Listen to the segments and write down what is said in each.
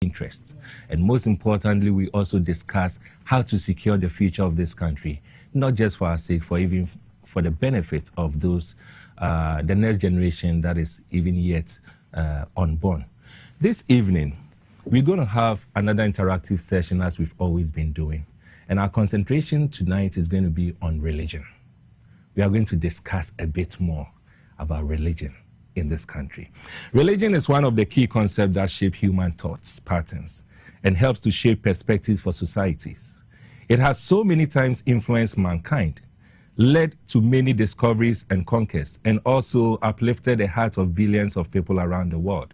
interests. And most importantly, we also discuss how to secure the future of this country, not just for our sake, for even for the benefit of those, the next generation that is even yet unborn. This evening, we're going to have another interactive session as we've always been doing. And our concentration tonight is going to be on religion. We are going to discuss a bit more about religion in this country. Religion is one of the key concepts that shape human thoughts patterns and helps to shape perspectives for societies. It has so many times influenced mankind, led to many discoveries and conquests, and also uplifted the hearts of billions of people around the world.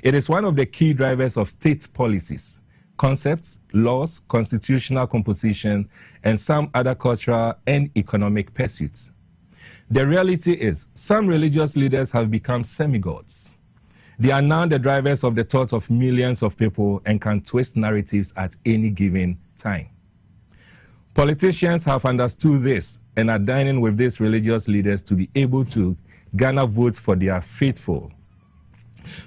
It is one of the key drivers of state policies, concepts, laws, constitutional composition, and some other cultural and economic pursuits. The reality is, some religious leaders have become semi-gods. They are now the drivers of the thoughts of millions of people and can twist narratives at any given time. Politicians have understood this and are dining with these religious leaders to be able to garner votes for their faithful.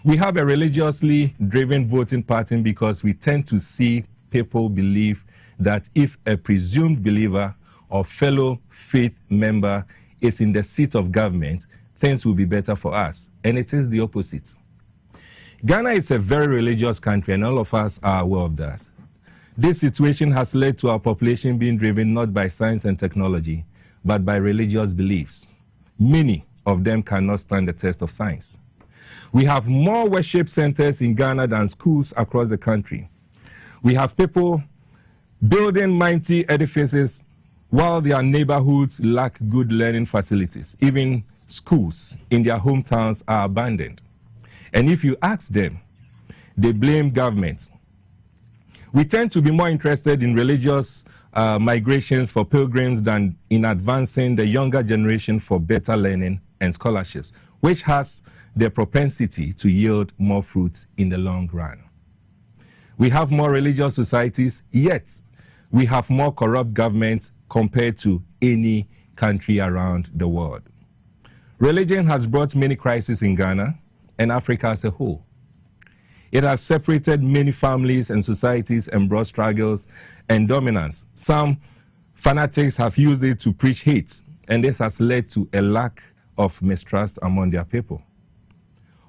We have a religiously driven voting pattern because we tend to see people believe that if a presumed believer or fellow faith member is in the seat of government, things will be better for us. And it is the opposite. Ghana is a very religious country, and all of us are aware of that. This situation has led to our population being driven not by science and technology, but by religious beliefs. Many of them cannot stand the test of science. We have more worship centers in Ghana than schools across the country. We have people building mighty edifices while their neighborhoods lack good learning facilities. Even schools in their hometowns are abandoned. And if you ask them, they blame governments. We tend to be more interested in religious migrations for pilgrims than in advancing the younger generation for better learning and scholarships, which has the propensity to yield more fruits in the long run. We have more religious societies, yet we have more corrupt governments compared to any country around the world. Religion has brought many crises in Ghana and Africa as a whole. It has separated many families and societies and brought struggles and dominance. Some fanatics have used it to preach hate, and this has led to a lack of mistrust among their people.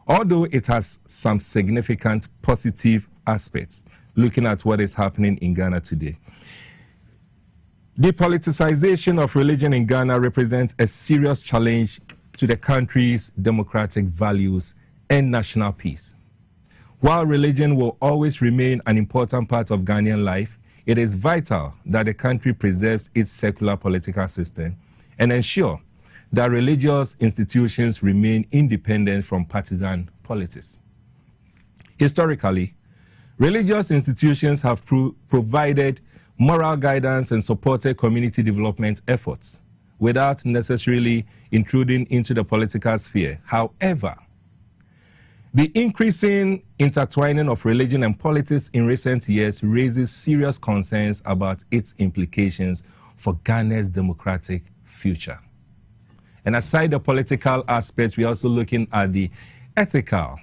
Although it has some significant positive aspects, looking at what is happening in Ghana today. The politicization of religion in Ghana represents a serious challenge to the country's democratic values and national peace. While religion will always remain an important part of Ghanaian life, it is vital that the country preserves its secular political system and ensure that religious institutions remain independent from partisan politics. Historically, religious institutions have provided moral guidance and supported community development efforts without necessarily intruding into the political sphere. However, the increasing intertwining of religion and politics in recent years raises serious concerns about its implications for Ghana's democratic future. And aside the political aspects, we're also looking at the ethical,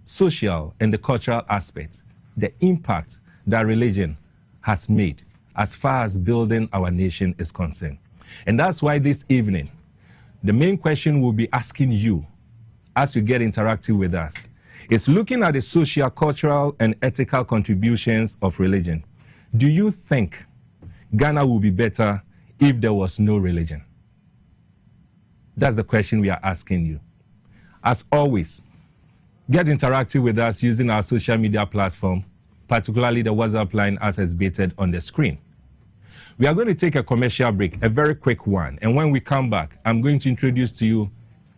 social, and the cultural aspects, the impact that religion has made as far as building our nation is concerned. And that's why this evening, the main question we'll be asking you as you get interactive with us is looking at the social, cultural, and ethical contributions of religion. Do you think Ghana would be better if there was no religion? That's the question we are asking you. As always, get interactive with us using our social media platform, particularly the WhatsApp line as exhibited on the screen. We are going to take a commercial break, a very quick one. And when we come back, I'm going to introduce to you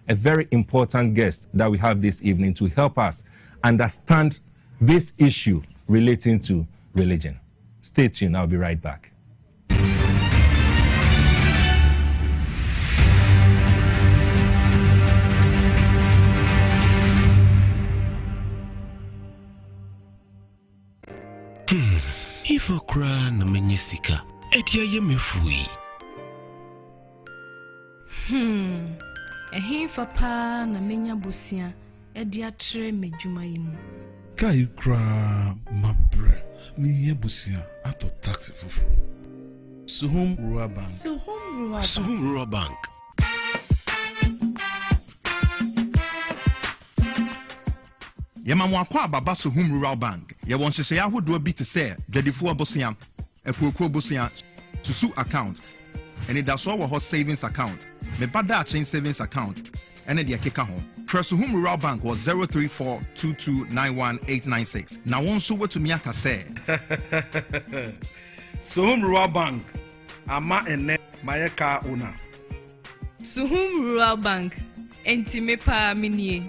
a very important guest that we have this evening to help us understand this issue relating to religion. Stay tuned, I'll be right back. If I cry na menyisika, etia ye mefui. Ehin fa pa na menya bosia, edia tre medwuma yimu. Kai kra mabre mi yebusia ato taxi fufu. Suhum Rural Bank. Suhum Rural Bank. Yemamwa baba Suhum Rural Bank. Ye won hye ahodo bi te se dwadifo abosia, ekoko abosia, susu account. And it does our savings account. Me bada chain savings account. And then the keka home. Suhum Rural Bank was 034229186. Now one so what to me aka say. Suhum Rural Bank. Ama ene mayeka una. Suhum Rural Bank. Enti me pa minie.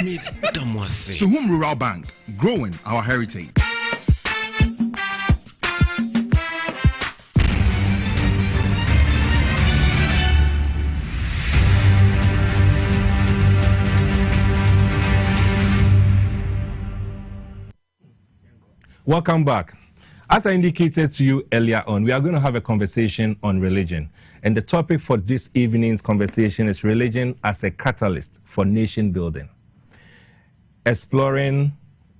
Me damwase. Suhum Rural Bank, growing our heritage. Welcome back. As I indicated to you earlier on, we are going to have a conversation on religion. And the topic for this evening's conversation is religion as a catalyst for nation building, exploring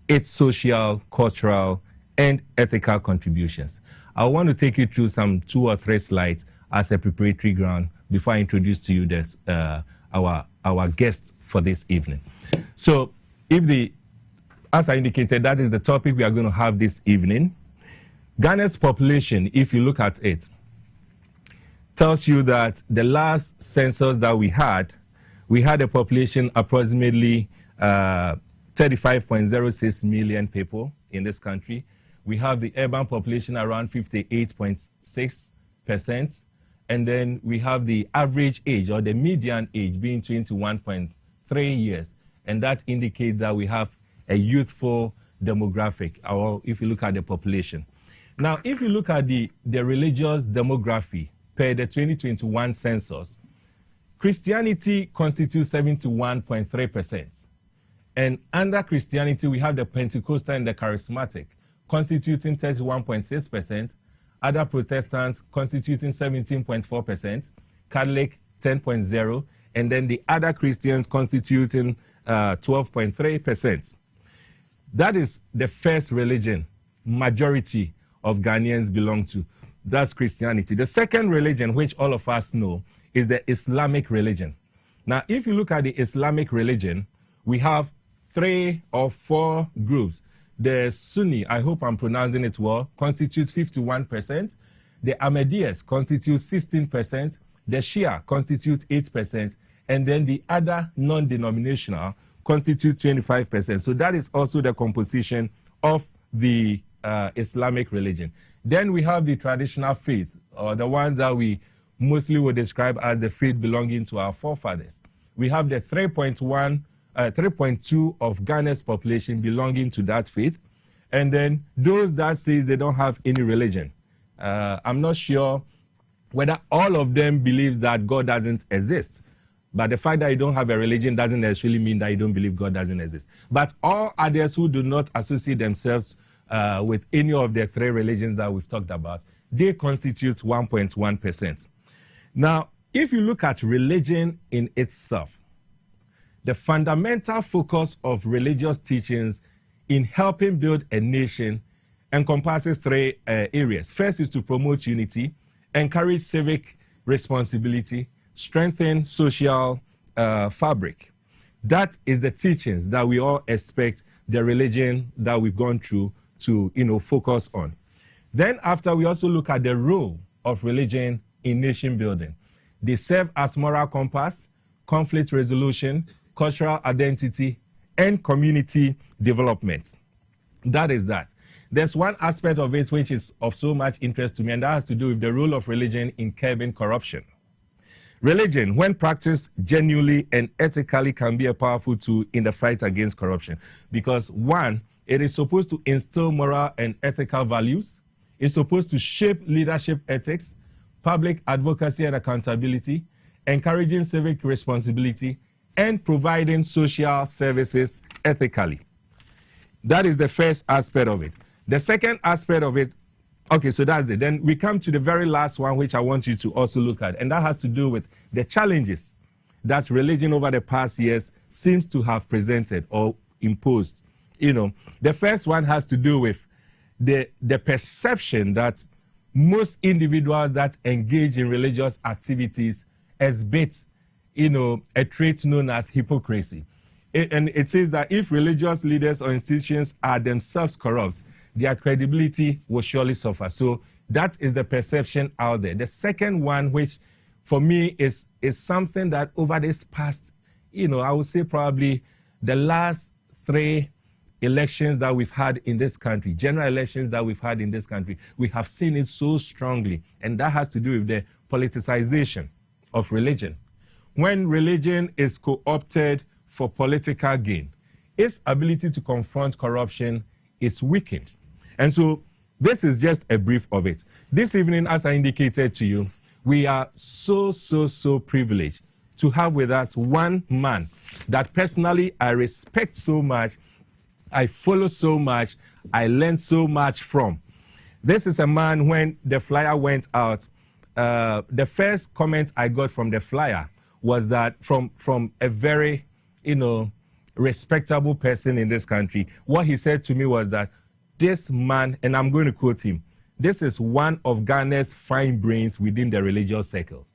its social, cultural, and ethical contributions. I want to take you through some 2 or 3 slides as a preparatory ground before I introduce to you this, our guests for this evening. So, as I indicated, that is the topic we are going to have this evening. Ghana's population, if you look at it, tells you that the last census that we had a population approximately 35.06 million people in this country. We have the urban population around 58.6%. And then we have the average age or the median age being 21.3 years. And that indicates that we have a youthful demographic, or if you look at the population. Now, if you look at the religious demography per the 2021 census, Christianity constitutes 71.3%. And under Christianity, we have the Pentecostal and the Charismatic constituting 31.6%, other Protestants constituting 17.4%, Catholic 10.0%, and then the other Christians constituting 12.3%. That is the first religion majority of Ghanaians belong to. That's Christianity. The second religion, which all of us know, is the Islamic religion. Now, if you look at the Islamic religion, we have 3 or 4 groups. The Sunni, I hope I'm pronouncing it well, constitutes 51%. The Ahmadiyas constitute 16%. The Shia constitute 8%. And then the other non-denominational constitute 25%. So that is also the composition of the Islamic religion. Then we have the traditional faith, or the ones that we mostly would describe as the faith belonging to our forefathers. We have the 3.2 of Ghana's population belonging to that faith. And then those that say they don't have any religion. I'm not sure whether all of them believe that God doesn't exist. But the fact that you don't have a religion doesn't necessarily mean that you don't believe God doesn't exist. But all others who do not associate themselves with any of the 3 religions that we've talked about, they constitute 1.1%. Now, if you look at religion in itself, the fundamental focus of religious teachings in helping build a nation encompasses 3 areas. First is to promote unity, encourage civic responsibility, strengthen social fabric. That is the teachings that we all expect the religion that we've gone through to, focus on. Then after, we also look at the role of religion in nation building. They serve as moral compass, conflict resolution, cultural identity, and community development. That is that. There's one aspect of it which is of so much interest to me, and that has to do with the role of religion in curbing corruption. Religion, when practiced genuinely and ethically, can be a powerful tool in the fight against corruption. Because 1, it is supposed to instill moral and ethical values. It's supposed to shape leadership ethics, public advocacy and accountability, encouraging civic responsibility, and providing social services ethically. That is the first aspect of it. The second aspect of it, okay, so that's it. Then we come to the very last one, which I want you to also look at, and that has to do with the challenges that religion over the past years seems to have presented or imposed The first one has to do with the perception that most individuals that engage in religious activities exhibit, a trait known as hypocrisy. And it says that if religious leaders or institutions are themselves corrupt, their credibility will surely suffer. So that is the perception out there. The second one, which for me is something that over this past, I would say probably the last 3 elections that we've had in this country, general elections that we've had in this country, we have seen it so strongly. And that has to do with the politicization of religion. When religion is co-opted for political gain, its ability to confront corruption is weakened. And so this is just a brief of it. This evening, as I indicated to you, we are so privileged to have with us one man that personally I respect so much, I follow so much, I learned so much from. This is a man, when the flyer went out, the first comment I got from the flyer was that from a very, respectable person in this country. What he said to me was that this man, and I'm going to quote him, this is one of Ghana's fine brains within the religious circles.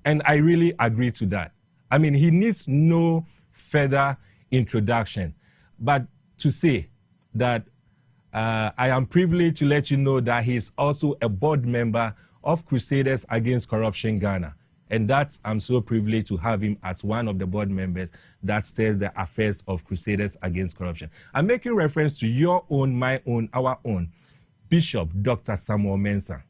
And I really agree to that. I mean, he needs no further introduction. But to say that I am privileged to let you know that he is also a board member of Crusaders Against Corruption Ghana. And that I'm so privileged to have him as one of the board members that steers the affairs of Crusaders Against Corruption. I'm making reference to your own, my own, our own, Bishop Dr. Samuel Mensah.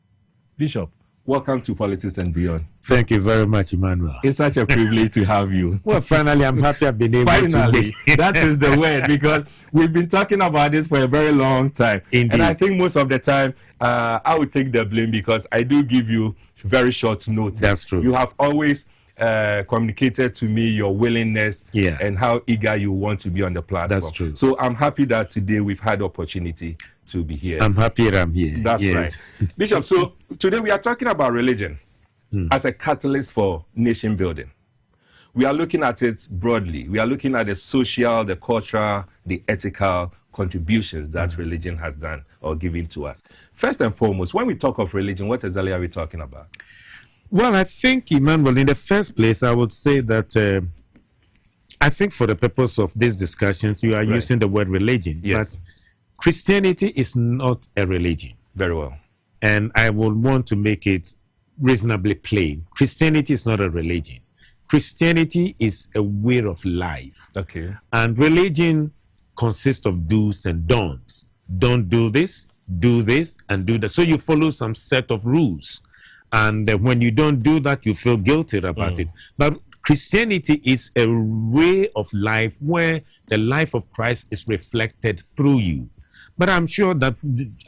Bishop, welcome to Politics and Beyond. Thank you very much, Emmanuel. It's such a privilege to have you. Well, finally, I'm happy I've been able finally, to. That is the word, because we've been talking about this for a very long time. Indeed. And I think most of the time, I would take the blame because I do give you very short notice. That's true. You have always communicated to me your willingness and how eager you want to be on the platform. That's true. So I'm happy that today we've had opportunity to be here. I'm happy that I'm here. That's right. Bishop, so today we are talking about religion as a catalyst for nation building. We are looking at it broadly. We are looking at the social, the cultural, the ethical contributions that religion has done or given to us. First and foremost, when we talk of religion, what exactly are we talking about? Well, I think, Emmanuel, in the first place, I would say that I think for the purpose of these discussions, you are using the word religion. Yes. But Christianity is not a religion. Very well. And I would want to make it reasonably plain. Christianity is not a religion. Christianity is a way of life. Okay. And religion consists of do's and don'ts. Don't do this, and do that. So you follow some set of rules. And when you don't do that, you feel guilty about it. But Christianity is a way of life where the life of Christ is reflected through you. But I'm sure that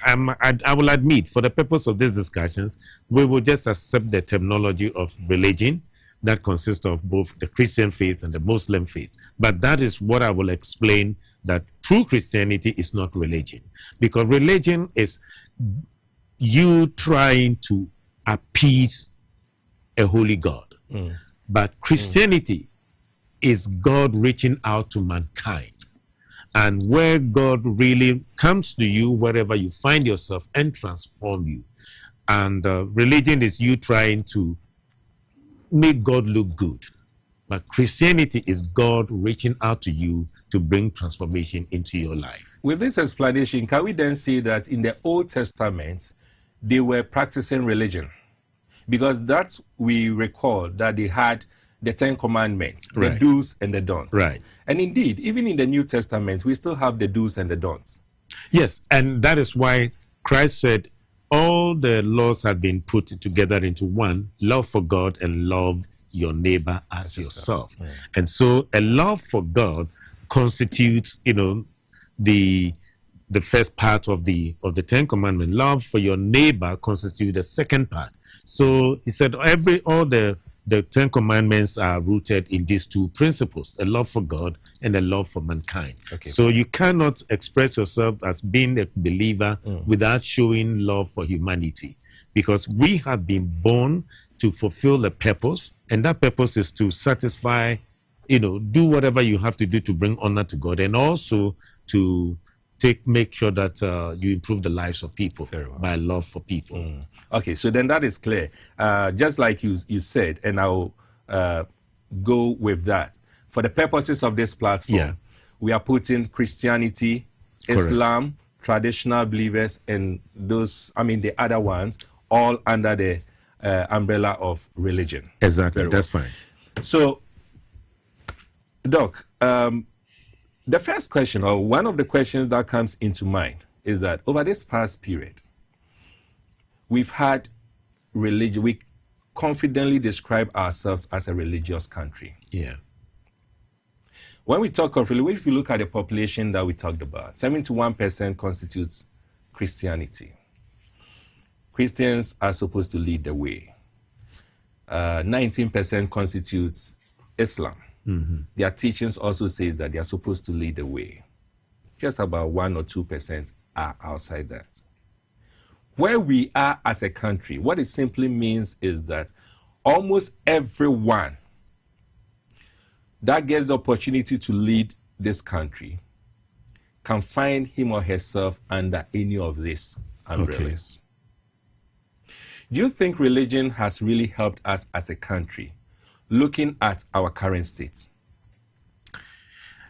I will admit, for the purpose of these discussions, we will just accept the terminology of religion that consists of both the Christian faith and the Muslim faith. But that is what I will explain, that true Christianity is not religion. Because religion is you trying to appease a holy God. But Christianity is God reaching out to mankind. And where God really comes to you, wherever you find yourself, and transform you. And religion is you trying to make God look good. But Christianity is God reaching out to you to bring transformation into your life. With this explanation, can we then say that in the Old Testament, they were practicing religion? Because that we recall that they had the 10 Commandments, the do's and the don'ts. Right. And indeed, even in the New Testament, we still have the do's and the don'ts. Yes, and that is why Christ said all the laws have been put together into one: love for God and love your neighbor as yourself. And so a love for God constitutes, the first part of the 10 Commandments. Love for your neighbor constitutes the second part. So he said all the 10 Commandments are rooted in these two principles: a love for God and a love for mankind. Okay. So you cannot express yourself as being a believer without showing love for humanity, because we have been born to fulfill a purpose, and that purpose is to satisfy, do whatever you have to do to bring honor to God, and also to make sure that you improve the lives of people by love for people. Okay, so then that is clear. Just like you said, and I'll go with that. For the purposes of this platform, we are putting Christianity, Islam, traditional believers, and the other ones, all under the umbrella of religion. Exactly, that's fine. So, Doc, the first question, or one of the questions that comes into mind, is that over this past period, we've had religion. We confidently describe ourselves as a religious country. Yeah. When we talk of religion, if you look at the population that we talked about, 71% constitutes Christianity. Christians are supposed to lead the way. 19% constitutes Islam. Their teachings also says that they are supposed to lead the way. Just about 1 or 2% are outside that. Where we are as a country, what it simply means is that almost everyone that gets the opportunity to lead this country can find him or herself under any of these umbrellas. Okay. Do you think religion has really helped us as a country, looking at our current state?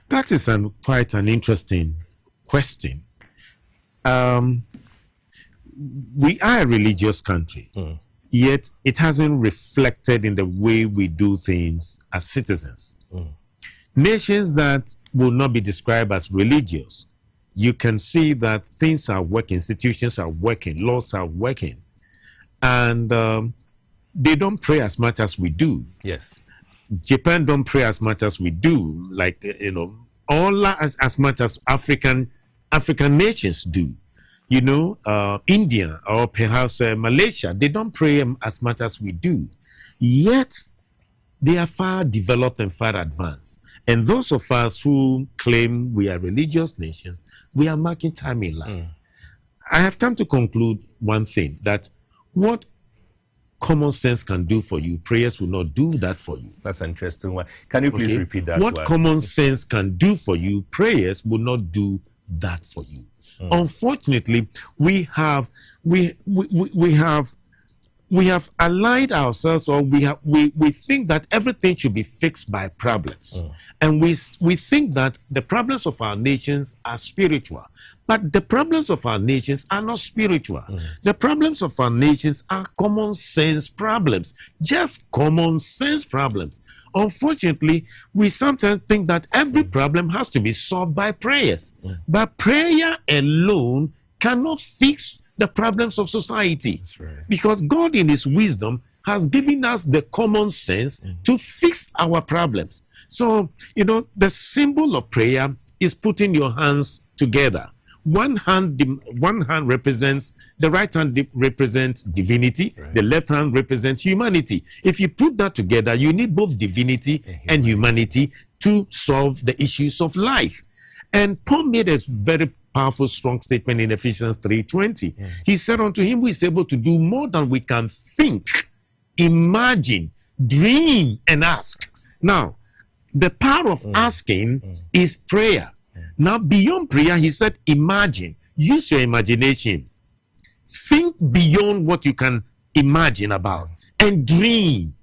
That is quite an interesting question. We are a religious country, yet it hasn't reflected in the way we do things as citizens. Nations that will not be described as religious, you can see that things are working, institutions are working, laws are working, and they don't pray as much as we do. Yes. Japan don't pray as much as we do, like, all as much as African nations do. India or perhaps Malaysia, they don't pray as much as we do. Yet, they are far developed and far advanced. And those of us who claim we are religious nations, we are marking time in life. I have come to conclude one thing, that what common sense can do for you, prayers will not do that for you. That's an interesting one. Can you please repeat that? What common sense can do for you, prayers will not do that for you. Unfortunately, we have allied ourselves, or we think that everything should be fixed by problems, and we think that the problems of our nations are spiritual, but the problems of our nations are not spiritual. The problems of our nations are common sense problems, just common sense problems. Unfortunately, we sometimes think that every problem has to be solved by prayers, but prayer alone cannot fix the problems of society. That's right. Because God in his wisdom has given us the common sense to fix our problems. So, the symbol of prayer is putting your hands together. One hand represents, the right hand represents divinity, the left hand represents humanity. If you put that together, you need both divinity and humanity to solve the issues of life. And Paul made a very powerful, strong statement in Ephesians 3:20. He said, unto him who is able to do more than we can think, imagine, dream, and ask. Now, the power of asking is prayer. Now, beyond prayer, he said, imagine. Use your imagination. Think beyond what you can imagine about, and dream.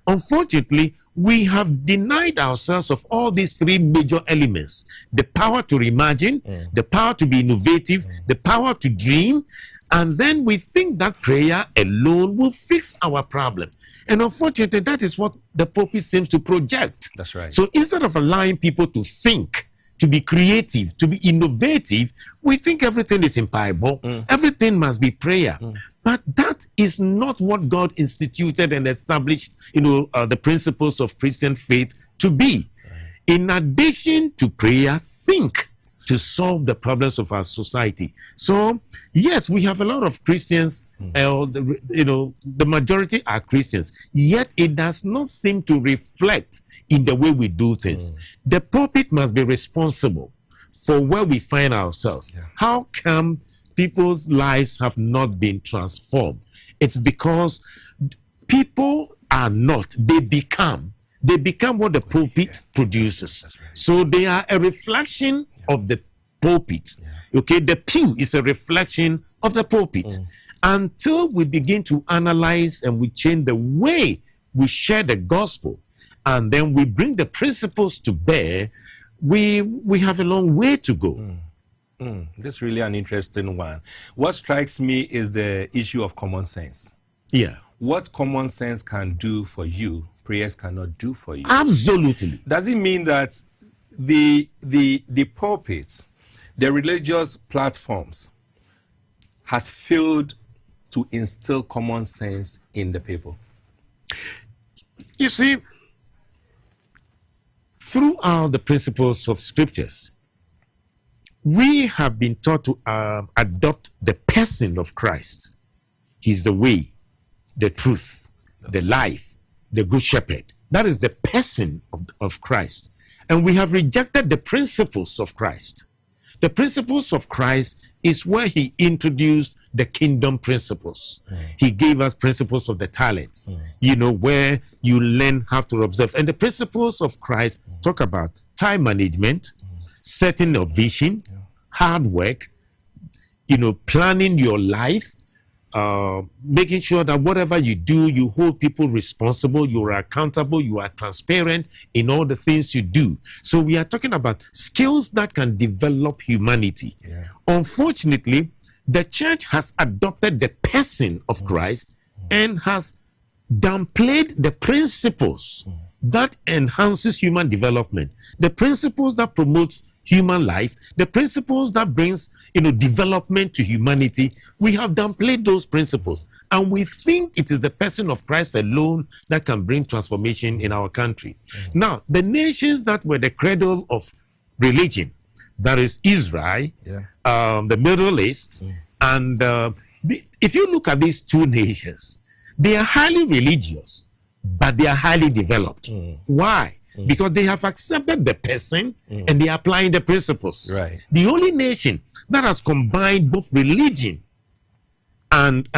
Unfortunately, we have denied ourselves of all these three major elements: the power to imagine, the power to be innovative, the power to dream, and then we think that prayer alone will fix our problem. And unfortunately, that is what the pulpit seems to project. That's right. So instead of allowing people to think, to be creative, to be innovative, we think everything is impossible. Everything must be prayer. But that is not what God instituted and established, the principles of Christian faith to be. In addition to prayer, think to solve the problems of our society. So, yes, we have a lot of Christians, the majority are Christians, yet it does not seem to reflect in the way we do things. The pulpit must be responsible for where we find ourselves. How come people's lives have not been transformed? It's because people are not, they become what the pulpit produces. So they are a reflection of the pulpit. Okay, the pew is a reflection of the pulpit. Until we begin to analyze and we change the way we share the gospel, and then we bring the principles to bear, we have a long way to go. This is really an interesting one. What strikes me is the issue of common sense. Yeah. What common sense can do for you, prayers cannot do for you. Absolutely. Does it mean that the pulpits, the religious platforms, has failed to instill common sense in the people? You see, throughout the principles of scriptures, we have been taught to adopt the person of Christ. He's the way, the truth, the life, the good shepherd. That is the person of Christ. And we have rejected the principles of Christ. The principles of Christ is where he introduced the kingdom principles. He gave us principles of the talents, where you learn how to observe. And the principles of Christ talk about time management, setting a vision, hard work, planning your life, making sure that whatever you do, you hold people responsible, you are accountable, you are transparent in all the things you do. So we are talking about skills that can develop humanity. Unfortunately, the church has adopted the person of Christ and has downplayed the principles that enhances human development, the principles that promotes human life, the principles that brings development to humanity. We have downplayed those principles, and we think it is the person of Christ alone that can bring transformation in our country. Now, the nations that were the cradle of religion, that is Israel, the Middle East, and if you look at these two nations, they are highly religious, but they are highly developed. Why? Because they have accepted the person and they are applying the principles. The only nation that has combined both religion and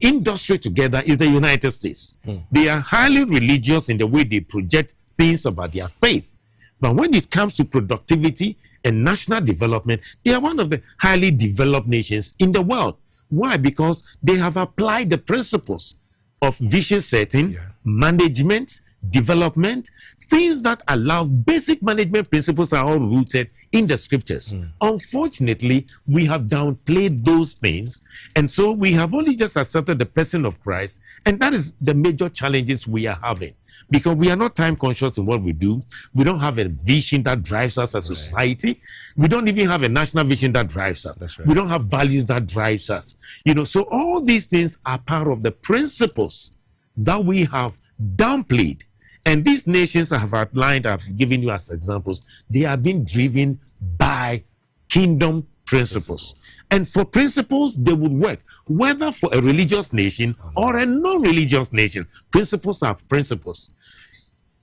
industry together is the United States. They are highly religious in the way they project things about their faith. But when it comes to productivity and national development, they are one of the highly developed nations in the world. Why? Because they have applied the principles of vision setting, management, development, things that allow basic management principles are all rooted in the scriptures. Unfortunately, we have downplayed those things, and so we have only just accepted the person of Christ, and that is the major challenges we are having. Because we are not time conscious in what we do. We don't have a vision that drives us as a society. We don't even have a national vision that drives us. We don't have values that drives us. So all these things are part of the principles that we have downplayed. And these nations I have outlined, I've given you as examples, they are being driven by kingdom principles. And for principles, they would work, whether for a religious nation or a non-religious nation. Principles are principles.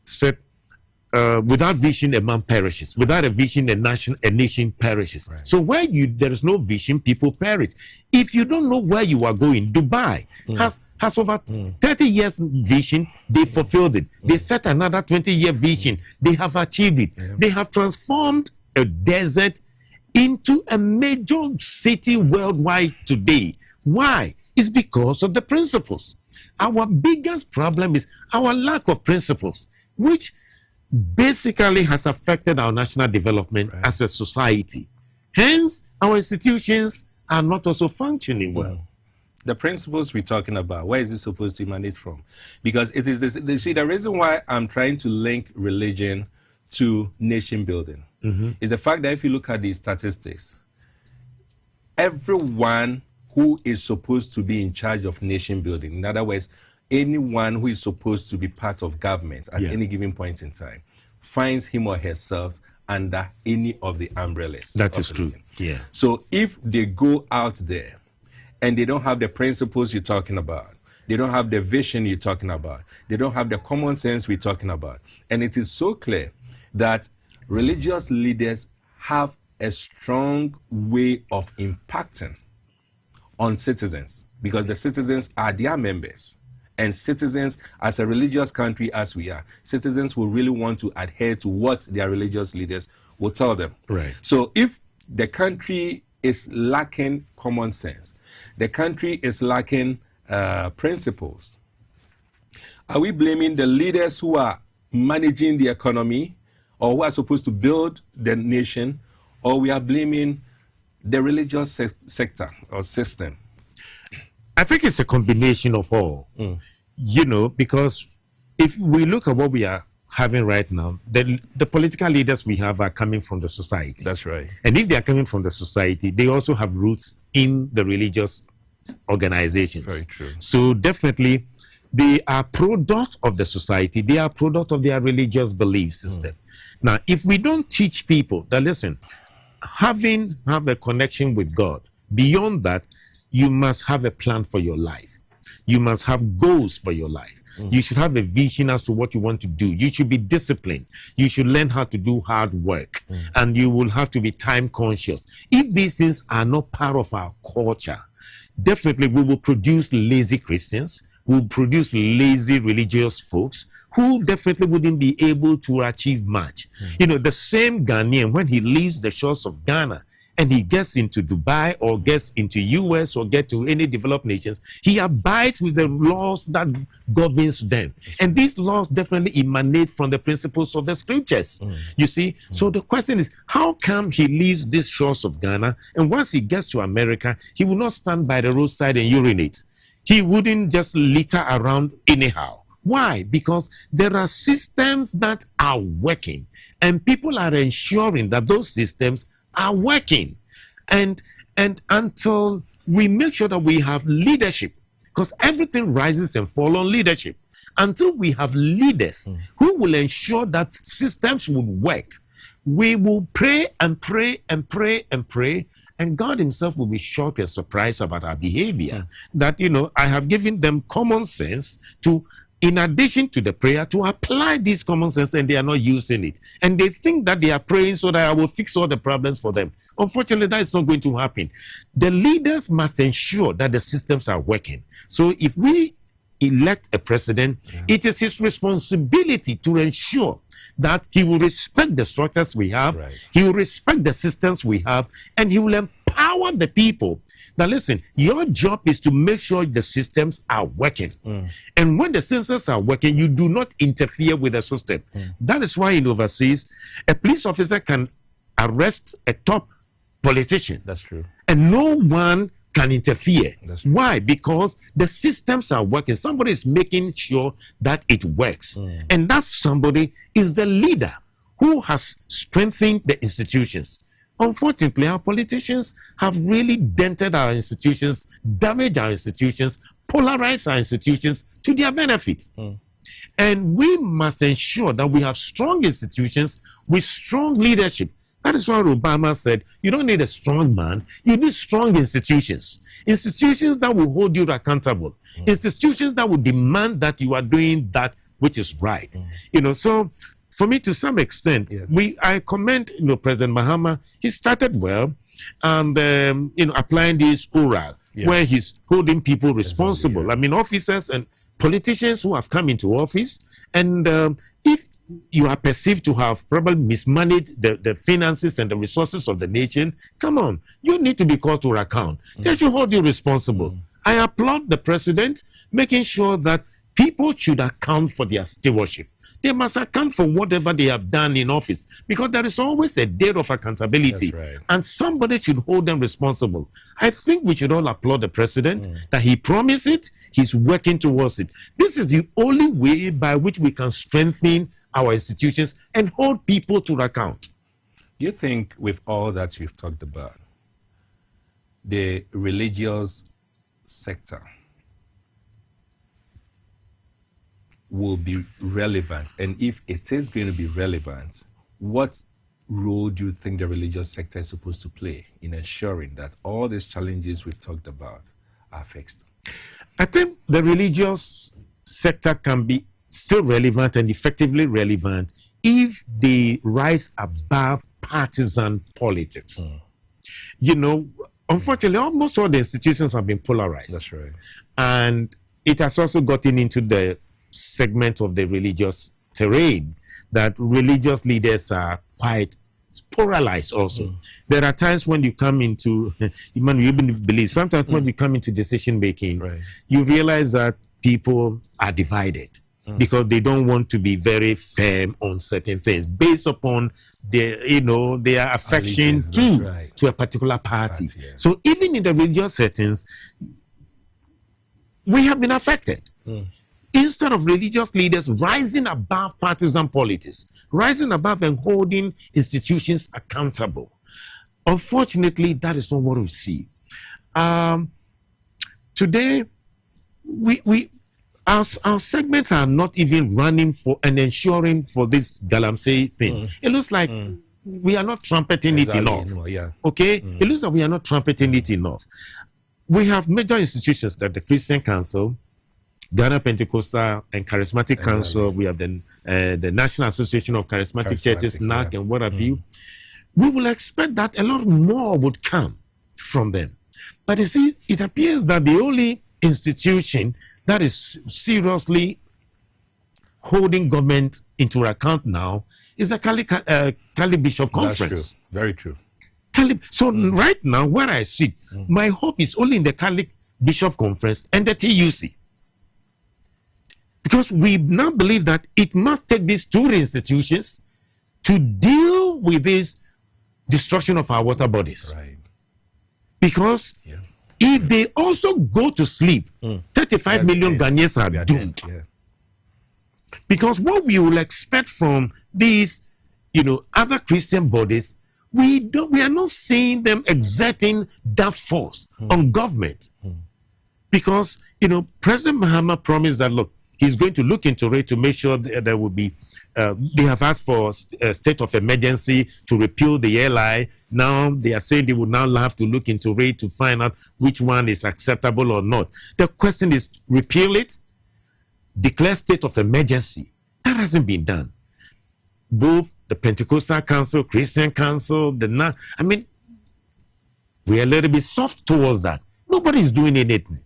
Said, without vision, a man perishes. Without a vision, a nation perishes. So where there is no vision, people perish. If you don't know where you are going, Dubai has over 30 years vision, they fulfilled it. They set another 20-year vision, they have achieved it. They have transformed a desert into a major city worldwide today. Why? It's because of the principles. Our biggest problem is our lack of principles, which basically has affected our national development as a society. Hence, our institutions are not also functioning well. The principles we're talking about, where is it supposed to emanate from? Because it is this, the reason why I'm trying to link religion to nation building is the fact that if you look at the statistics, everyone who is supposed to be in charge of nation building, in other words, anyone who is supposed to be part of government at any given point in time, finds him or herself under any of the umbrellas. That is true. So if they go out there and they don't have the principles you're talking about, they don't have the vision you're talking about, they don't have the common sense we're talking about, and it is so clear that religious leaders have a strong way of impacting on citizens, because the citizens are their members. And citizens, as a religious country as we are, citizens will really want to adhere to what their religious leaders will tell them. Right. So if the country is lacking common sense, the country is lacking principles, are we blaming the leaders who are managing the economy or who are supposed to build the nation, or we are blaming the religious sector or system? I think it's a combination of all, because if we look at what we are having right now, the political leaders we have are coming from the society. That's right. And if they are coming from the society, they also have roots in the religious organizations. Very true. So definitely, they are product of the society. They are product of their religious belief system. Now, if we don't teach people that, listen, have a connection with God, beyond that, you must have a plan for your life. You must have goals for your life. You should have a vision as to what you want to do. You should be disciplined. You should learn how to do hard work. And you will have to be time conscious. If these things are not part of our culture, definitely we will produce lazy Christians. We will produce lazy religious folks who definitely wouldn't be able to achieve much. The same Ghanaian, when he leaves the shores of Ghana and he gets into Dubai or gets into US or get to any developed nations, he abides with the laws that governs them. And these laws definitely emanate from the principles of the scriptures. You see? So the question is, how come he leaves these shores of Ghana, and once he gets to America, he will not stand by the roadside and urinate? He wouldn't just litter around anyhow. Why? Because there are systems that are working, and people are ensuring that those systems are working. And until we make sure that we have leadership, because everything rises and falls on leadership, until we have leaders who will ensure that systems will work, we will pray and pray and pray and pray, and God himself will be shocked and surprised about our behavior. That, I have given them common sense to, in addition to the prayer, to apply this common sense, and they are not using it. And they think that they are praying so that I will fix all the problems for them. Unfortunately, that is not going to happen. The leaders must ensure that the systems are working. So if we elect a president, it is his responsibility to ensure that he will respect the structures we have, he will respect the systems we have, and he will empower the people. Now listen, your job is to make sure the systems are working. And when the systems are working, you do not interfere with the system. That is why in overseas, a police officer can arrest a top politician. That's true. And no one can interfere. That's true. Why? Because the systems are working. Somebody is making sure that it works. And that somebody is the leader who has strengthened the institutions. Unfortunately, our politicians have really dented our institutions, damaged our institutions, polarized our institutions to their benefit. And we must ensure that we have strong institutions with strong leadership. That is why Obama said, you don't need a strong man, you need strong institutions. Institutions that will hold you accountable. Institutions that will demand that you are doing that which is right. So for me, to some extent, I commend President Mahama. He started well, and applying this oral, where he's holding people responsible. I mean, officers and politicians who have come into office, and if you are perceived to have probably mismanaged the finances and the resources of the nation, come on, you need to be called to account. They should hold you responsible. I applaud the president making sure that people should account for their stewardship. They must account for whatever they have done in office, because there is always a day of accountability, and somebody should hold them responsible. I think we should all applaud the president that he promised it, he's working towards it. This is the only way by which we can strengthen our institutions and hold people to account. Do you think, with all that you've talked about, the religious sector will be relevant? And if it is going to be relevant, what role do you think the religious sector is supposed to play in ensuring that all these challenges we've talked about are fixed? I think the religious sector can be still relevant and effectively relevant if they rise above partisan politics. Unfortunately, almost all the institutions have been polarized. That's right. And it has also gotten into the segment of the religious terrain that religious leaders are quite It's polarized also. There are times when you come into, you even believe, sometimes when you come into decision making, you realize that people are divided because they don't want to be very firm on certain things based upon their affection to a particular party. So even in the religious settings, we have been affected. Instead of religious leaders rising above partisan politics, rising above and holding institutions accountable, unfortunately, that is not what we see. Today, our segments are not even running for and ensuring for this Galamsey thing. It looks like we are not trumpeting it enough. Okay? It looks like we are not trumpeting it enough. We have major institutions like the Christian Council, Ghana Pentecostal and Charismatic Council. We have the National Association of Charismatic Churches, NAC, and what have you. We will expect that a lot more would come from them. But you see, it appears that the only institution that is seriously holding government into account now is the Cali Bishop Conference. That's true. Very true. So right now, where I sit, my hope is only in the Cali Bishop Conference and the TUC. Because we now believe that it must take these two institutions to deal with this destruction of our water bodies. Right. Because if they also go to sleep, 35 million Ghanaians are doomed. Because what we will expect from these, other Christian bodies, we are not seeing them exerting that force on government. Because, President Mahama promised that, look, he's going to look into it to make sure that there will be, they have asked for a state of emergency to repeal the LI. Now they are saying they would now have to look into it to find out which one is acceptable or not. The question is, repeal it, declare state of emergency. That hasn't been done. Both the Pentecostal Council, Christian Council, we are a little bit soft towards that. Nobody is doing anything.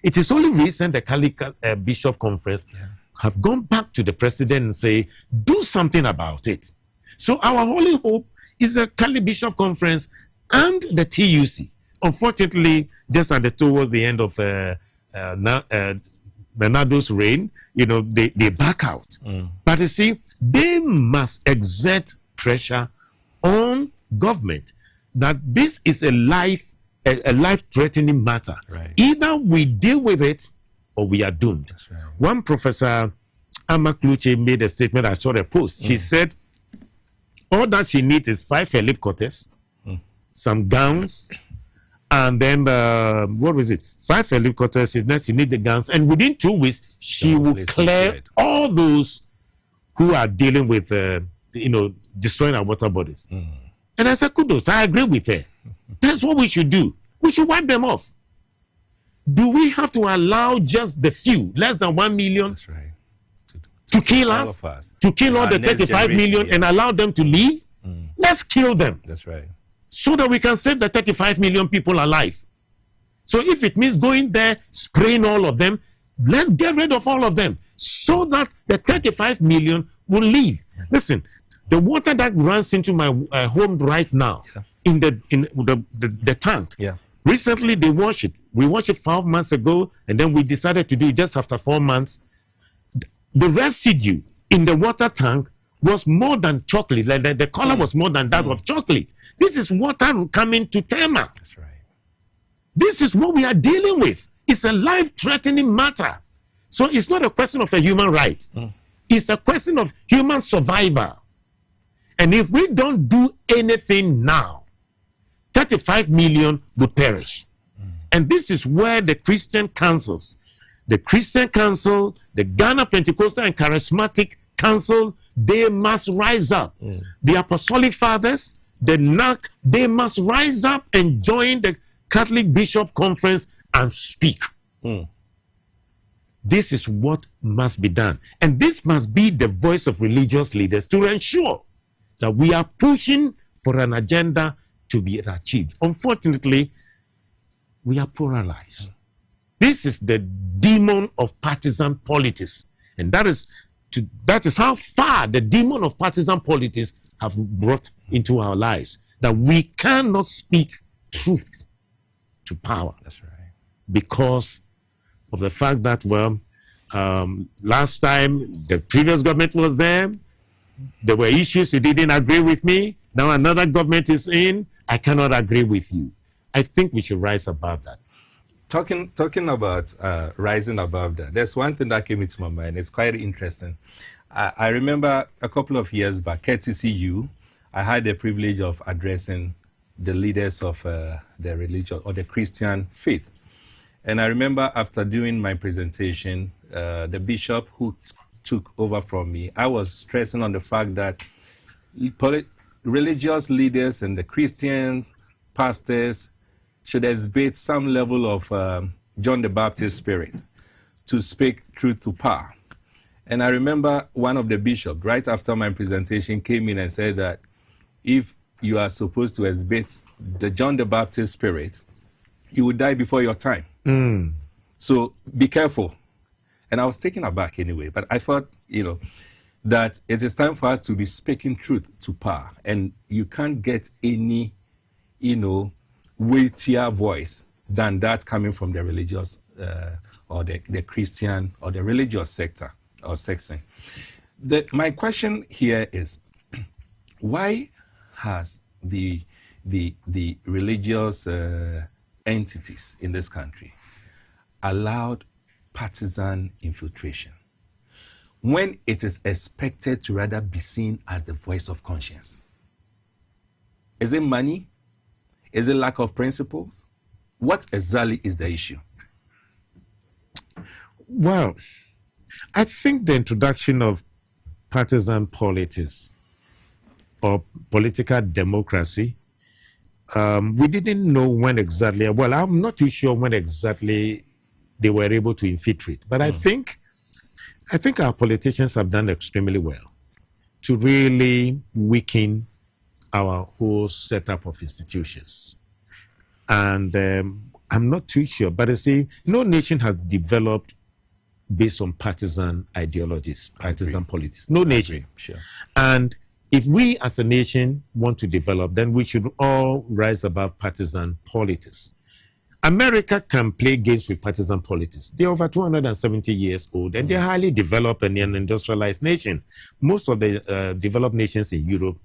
It is only recent the Cali Bishop Conference have gone back to the president and say, do something about it. So our only hope is the Cali Bishop Conference and the TUC. Unfortunately, just towards the end of Bernardo's reign, they back out. But you see, they must exert pressure on government that this is a life-threatening matter. Right. Either we deal with it or we are doomed. Right. One professor, Amma Kluche, made a statement. I saw the post. She said, all that she needs is 5 helicopters, some gowns, and then, 5 helicopters. She needs the gowns. And within 2 weeks, she will clear all those who are dealing with, destroying our water bodies. And I said, kudos, I agree with her. That's what we should do. We should wipe them off. Do we have to allow just the few, less than 1 million, to kill us, to kill all the 35 million and allow them to leave? Let's kill them. That's right. So that we can save the 35 million people alive. So if it means going there, spraying all of them, let's get rid of all of them so that the 35 million will leave. Listen, the water that runs into my home right now, in the tank. Recently, they washed it. We washed it 5 months ago, and then we decided to do it just after 4 months. The residue in the water tank was more than chocolate. Like the color was more than that of chocolate. This is water coming to Tema. That's right. This is what we are dealing with. It's a life-threatening matter. So it's not a question of a human right. It's a question of human survival. And if we don't do anything now, 35 million would perish. And this is where the Christian councils, the Christian Council, the Ghana Pentecostal and Charismatic Council, they must rise up. The Apostolic Fathers, the NAC, they must rise up and join the Catholic Bishop Conference and speak. This is what must be done. And this must be the voice of religious leaders to ensure that we are pushing for an agenda to be achieved. Unfortunately, we are polarized. This is the demon of partisan politics. And that is That is how far the demon of partisan politics have brought into our lives, that we cannot speak truth to power. That's right. Because of the fact that, last time the previous government was there were issues you didn't agree with me. Now another government is in, I cannot agree with you. I think we should rise above that. Talking about rising above that, there's one thing that came into my mind. It's quite interesting. I remember a couple of years back, courtesy you, I had the privilege of addressing the leaders of the religion or the Christian faith. And I remember after doing my presentation, the bishop who took over from me, I was stressing on the fact that religious leaders and the Christian pastors should exhibit some level of John the Baptist spirit to speak truth to power. And I remember one of the bishops, right after my presentation, came in and said that if you are supposed to exhibit the John the Baptist spirit, you will die before your time. So be careful. And I was taken aback anyway, but I thought, that it is time for us to be speaking truth to power. And you can't get any, weightier voice than that coming from the religious or the Christian or the religious sector or section. My question here is, why has the religious entities in this country allowed partisan infiltration when it is expected to rather be seen as the voice of conscience? Is it money? Is it lack of principles? What exactly is the issue? Well, I think the introduction of partisan politics or political democracy, we didn't know when exactly, I'm not too sure when exactly they were able to infiltrate. But I think our politicians have done extremely well to really weaken our whole setup of institutions. And I'm not too sure, but you see, no nation has developed based on partisan ideologies, partisan politics. No nation. Sure. And if we as a nation want to develop, then we should all rise above partisan politics. America can play games with partisan politics. They're over 270 years old, and they're highly developed and an industrialized nation. Most of the developed nations in Europe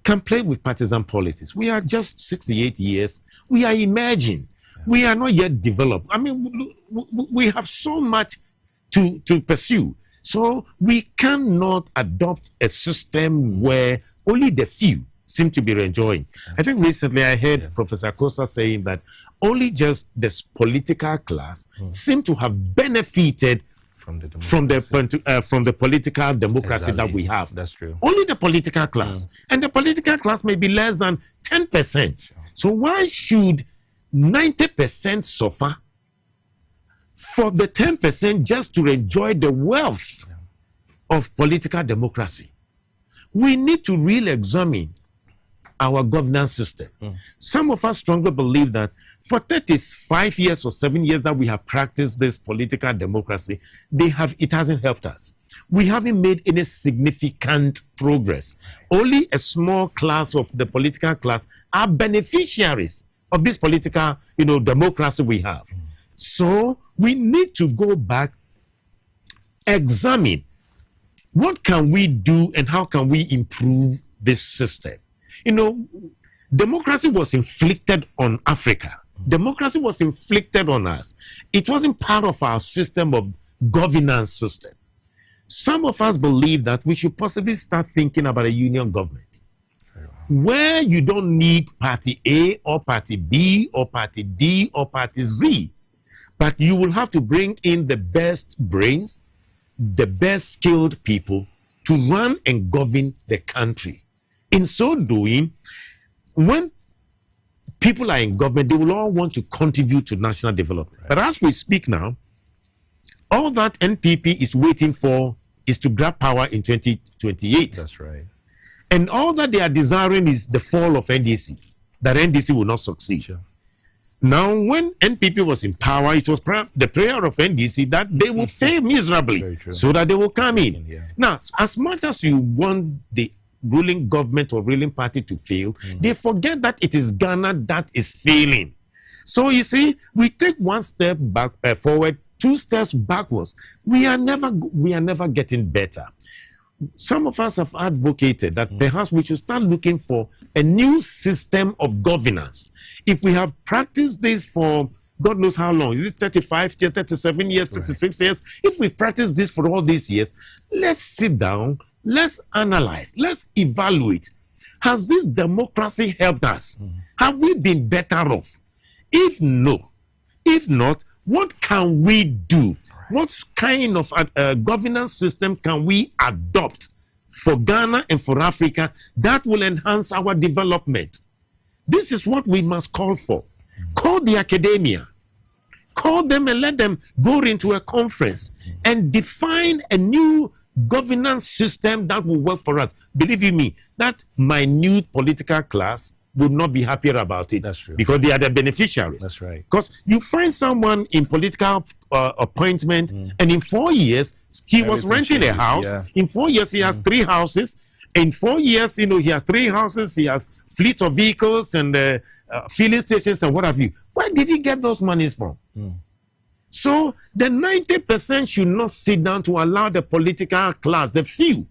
can play with partisan politics. We are just 68 years. We are emerging. We are not yet developed. I mean, we have so much to pursue. So we cannot adopt a system where only the few seem to be enjoying. I think recently I heard Professor Costa saying that only just this political class seem to have benefited from the political democracy that we have. That's true. Only the political class. And the political class may be less than 10%. So why should 90% suffer for the 10% just to enjoy the wealth of political democracy? We need to really examine our governance system. Some of us strongly believe that for 35 years or 7 years that we have practiced this political democracy, it hasn't helped us. We haven't made any significant progress. Only a small class of the political class are beneficiaries of this political, democracy we have. So we need to go back, examine what can we do and how can we improve this system. Democracy was inflicted on Africa. Democracy was inflicted on us. It wasn't part of our system of governance system. Some of us believe that we should possibly start thinking about a union government where you don't need party A or party B or party D or party Z, but you will have to bring in the best brains, the best skilled people to run and govern the country. In so doing, when people are in government, they will all want to contribute to national development. But as we speak now, all that NPP is waiting for is to grab power in 2028. That's right. And all that they are desiring is the fall of NDC, that NDC will not succeed. Sure. Now, when NPP was in power, it was the prayer of NDC that they will fail miserably so that they will come in. Yeah. Now, as much as you want the ruling government or ruling party to fail, they forget that it is Ghana that is failing. So you see, we take one step back forward, 2 steps backwards. We are never getting better. Some of us have advocated that perhaps we should start looking for a new system of governance. If we have practiced this for God knows how long, is it 35 years, 37 years, 36 years? If we've practiced this for all these years, let's sit down, let's analyze, let's evaluate. Has this democracy helped us? Have we been better off? If no, if not, what can we do? What kind of governance system can we adopt for Ghana and for Africa that will enhance our development? This is what we must call for. Call the academia. Call them and let them go into a conference and define a new governance system that will work for us. Believe you me, that minute political class would not be happier about it. That's true. Because they are the beneficiaries. That's right. Because you find someone in political appointment, and in 4 years, he was renting a house. Yeah. In 4 years, he has 3 houses. In 4 years, he has 3 houses. He has fleet of vehicles and filling stations and what have you. Where did he get those monies from? So the 90% should not sit down to allow the political class, the few,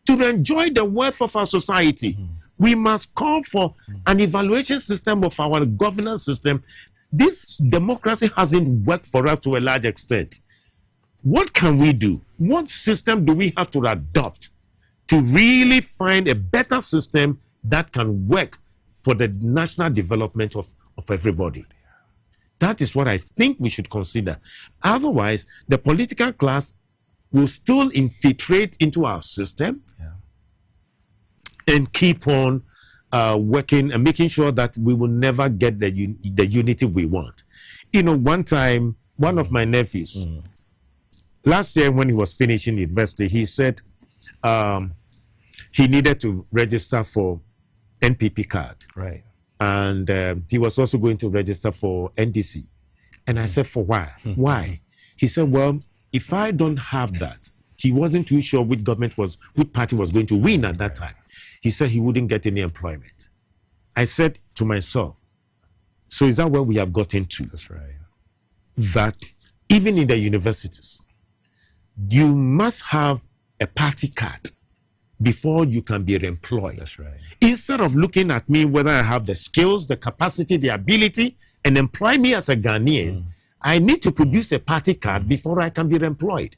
to enjoy the wealth of our society. We must call for an evaluation system of our governance system. This democracy hasn't worked for us to a large extent. What can we do? What system do we have to adopt to really find a better system that can work for the national development of everybody? That is what I think we should consider. Otherwise, the political class will still infiltrate into our system and keep on working and making sure that we will never get the unity we want. You know, one time, one of my nephews, last year when he was finishing university, he said he needed to register for NPP card. Right. And he was also going to register for NDC. And I said, for why? Why? He said, well, if I don't have that, he wasn't too sure which party was going to win at that time. He said he wouldn't get any employment. I said to myself, so is that where we have gotten to? That's right. That even in the universities, you must have a party card before you can be employed. That's right. Instead of looking at me whether I have the skills, the capacity, the ability, and employ me as a Ghanaian, I need to produce a party card before I can be employed.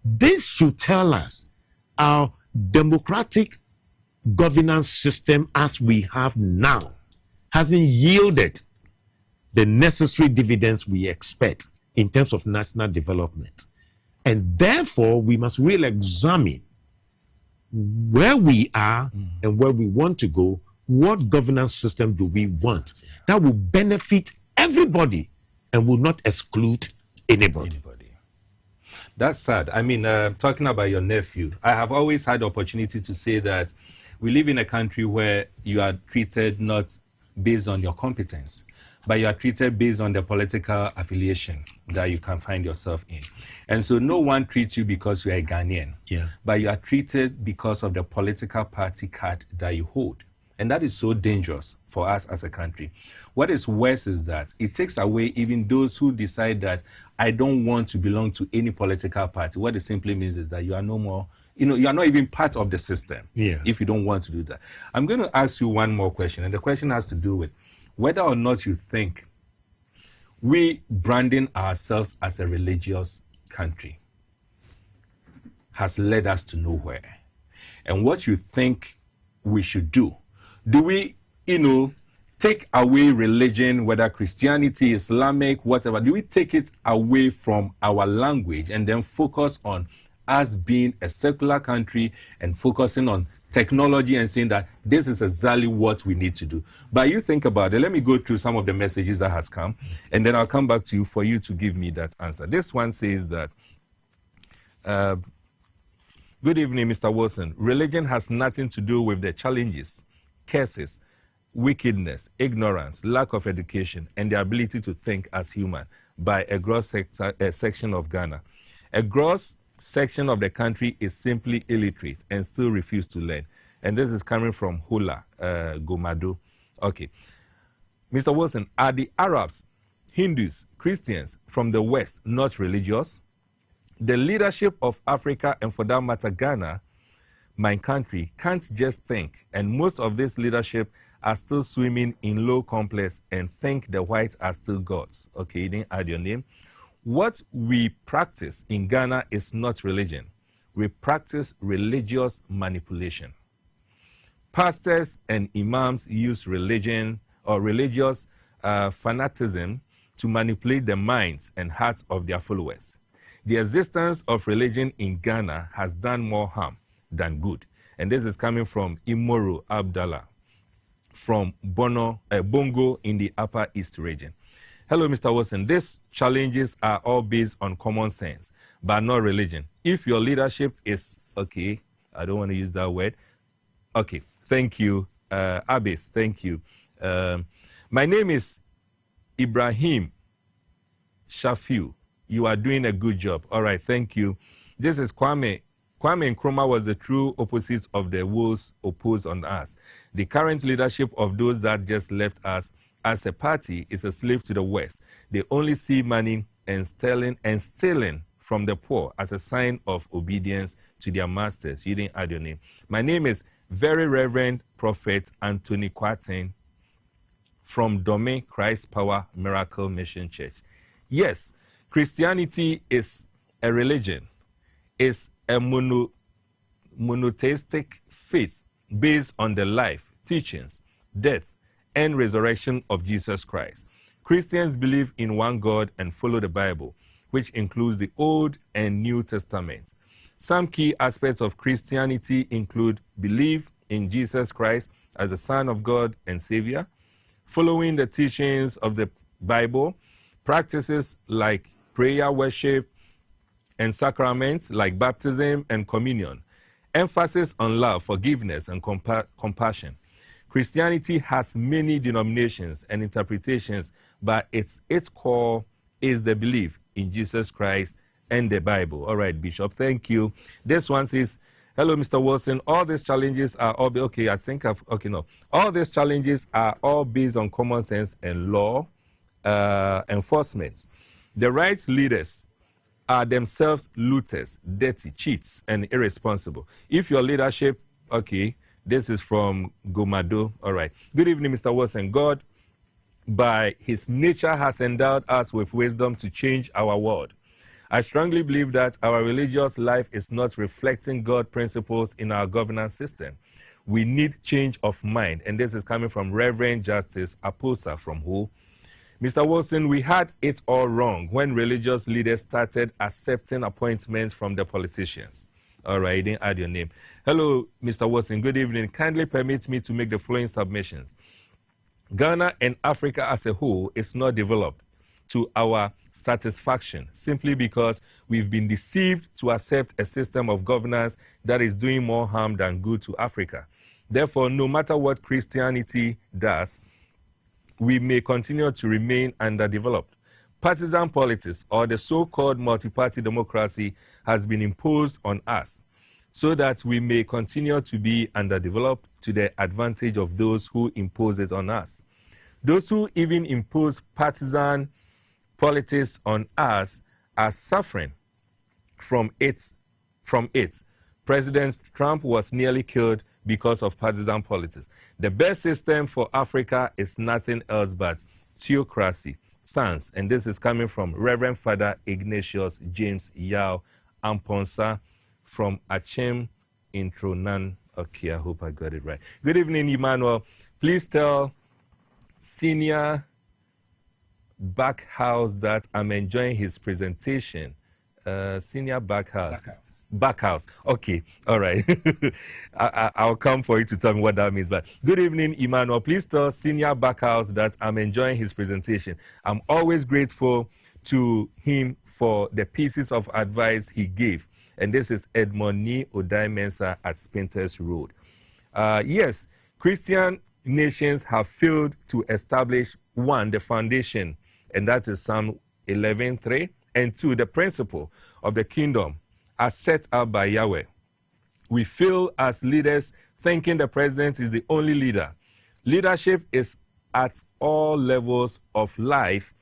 This should tell us our democratic governance system as we have now hasn't yielded the necessary dividends we expect in terms of national development. And therefore, we must really examine where we are and where we want to go. What governance system do we want that will benefit everybody and will not exclude anybody? That's sad. I mean, talking about your nephew, I have always had the opportunity to say that we live in a country where you are treated not based on your competence, but you are treated based on the political affiliation that you can find yourself in. And so no one treats you because you are a Ghanaian, but you are treated because of the political party card that you hold. And that is so dangerous for us as a country. What is worse is that it takes away even those who decide that I don't want to belong to any political party. What it simply means is that you are no more, you are not even part of the system if you don't want to do that. I'm going to ask you one more question, and the question has to do with whether or not you think we branding ourselves as a religious country has led us to nowhere, and what you think we should do. Do we, take away religion, whether Christianity, Islamic, whatever, do we take it away from our language and then focus on us being a secular country and focusing on technology and saying that this is exactly what we need to do? But you think about it. Let me go through some of the messages that has come, and then I'll come back to you for you to give me that answer. This one says that, good evening, Mr. Wilson. Religion has nothing to do with the challenges, curses, wickedness, ignorance, lack of education, and the ability to think as human by a gross section of Ghana. A gross section of the country is simply illiterate and still refuse to learn. And this is coming from Hula, Gomado. Okay. Mr. Wilson, are the Arabs, Hindus, Christians from the West not religious? The leadership of Africa, and for that matter Ghana, my country, can't just think. And most of this leadership are still swimming in low complex and think the whites are still gods. Okay, you didn't add your name. What we practice in Ghana is not religion. We practice religious manipulation. Pastors and imams use religion or religious fanaticism to manipulate the minds and hearts of their followers. The existence of religion in Ghana has done more harm than good. And this is coming from Imoru Abdallah from Bongo in the Upper East region. Hello, Mr. Wilson. These challenges are all based on common sense, but not religion. If your leadership is, okay, I don't want to use that word. Okay, thank you, Abbas, thank you. My name is Ibrahim Shafiu. You are doing a good job. All right, thank you. This is Kwame. Kwame Nkrumah was the true opposite of the wolves opposed on us. The current leadership of those that just left us as a party is a slave to the West. They only see money and stealing from the poor as a sign of obedience to their masters. You didn't add your name. My name is Very Reverend Prophet Anthony Kwatin from Dome Christ Power Miracle Mission Church. Yes, Christianity is a religion. It's a monotheistic faith based on the life, teachings, death, and resurrection of Jesus Christ. Christians believe in one God and follow the Bible, which includes the Old and New Testament. Some key aspects of Christianity include belief in Jesus Christ as the Son of God and Savior, following the teachings of the Bible, practices like prayer, worship, and sacraments like baptism and communion, emphasis on love, forgiveness, and compassion. Christianity has many denominations and interpretations, but its core is the belief in Jesus Christ and the Bible. All right, Bishop, thank you. This one says, hello, Mr. Wilson. All these challenges are all, All these challenges are all based on common sense and law enforcement. The right leaders are themselves looters, dirty, cheats, and irresponsible. If your leadership, okay, this is from Gomado. All right. Good evening, Mr. Wilson. God, by his nature, has endowed us with wisdom to change our world. I strongly believe that our religious life is not reflecting God's principles in our governance system. We need change of mind. And this is coming from Reverend Justice Aposa from Who. Mr. Wilson, we had it all wrong when religious leaders started accepting appointments from the politicians. All right, you didn't add your name. Hello, Mr. Wilson. Good evening. Kindly permit me to make the following submissions. Ghana and Africa as a whole is not developed to our satisfaction simply because we've been deceived to accept a system of governance that is doing more harm than good to Africa. Therefore, no matter what Christianity does, we may continue to remain underdeveloped. Partisan politics, or the so-called multi-party democracy, has been imposed on us so that we may continue to be underdeveloped to the advantage of those who impose it on us. Those who even impose partisan politics on us are suffering from it. President Trump was nearly killed because of partisan politics. The best system for Africa is nothing else but theocracy. Thanks. And this is coming from Reverend Father Ignatius James Yao Amponsa from Achem in Tronan. Okay, I hope I got it right. Good evening, Emmanuel. Please tell Senior Backhouse that I'm enjoying his presentation. Senior Backhouse. Okay, all right. I'll come for you to tell me what that means. But good evening, Emmanuel. Please tell Senior Backhouse that I'm enjoying his presentation. I'm always grateful to him for the pieces of advice he gave. And this is Edmond Ni Odai Mensa at Spinters Road. Yes, Christian nations have failed to establish, one, the foundation, and that is Psalm 11:3, and two, the principle of the kingdom as set up by Yahweh. We fail as leaders thinking the president is the only leader. Leadership is at all levels of life,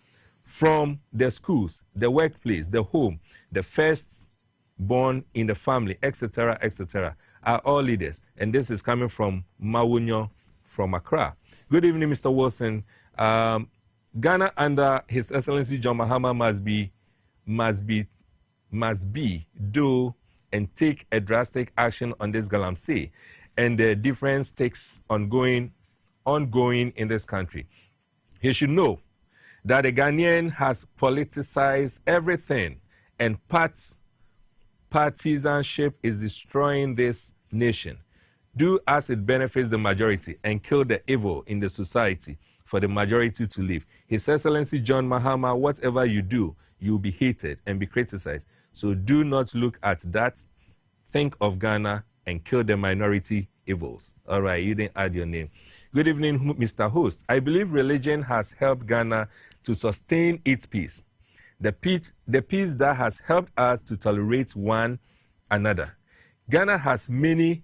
from the schools, the workplace, the home, the firstborn in the family, etc., etc., are all leaders. And this is coming from Mawunyo from Accra. Good evening, Mr. Wilson. Ghana under His Excellency John Mahama must do and take a drastic action on this galamsey and the different stakes ongoing in this country. He should know that the Ghanaian has politicized everything, and partisanship is destroying this nation. Do as it benefits the majority and kill the evil in the society for the majority to live. His Excellency John Mahama, whatever you do, you'll be hated and be criticized. So do not look at that. Think of Ghana and kill the minority evils. All right, you didn't add your name. Good evening, Mr. Host. I believe religion has helped Ghana to sustain its peace. The peace that has helped us to tolerate one another. Ghana has many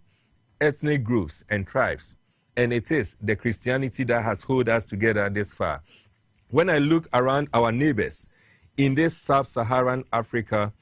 ethnic groups and tribes, and it is the Christianity that has held us together this far. When I look around our neighbors in this sub-Saharan Africa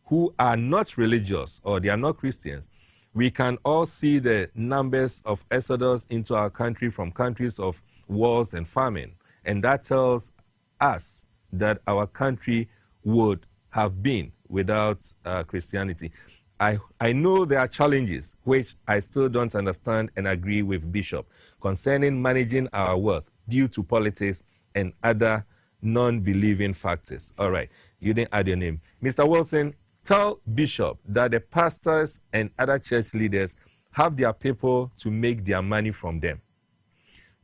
who are not religious or they are not Christians, we can all see the numbers of exodus into our country from countries of wars and famine. And that tells us that our country would have been without Christianity. I know there are challenges which I still don't understand and agree with Bishop concerning managing our wealth due to politics and other non-believing factors. All right, you didn't add your name. Mr. Wilson, tell Bishop that the pastors and other church leaders have their people to make their money from them.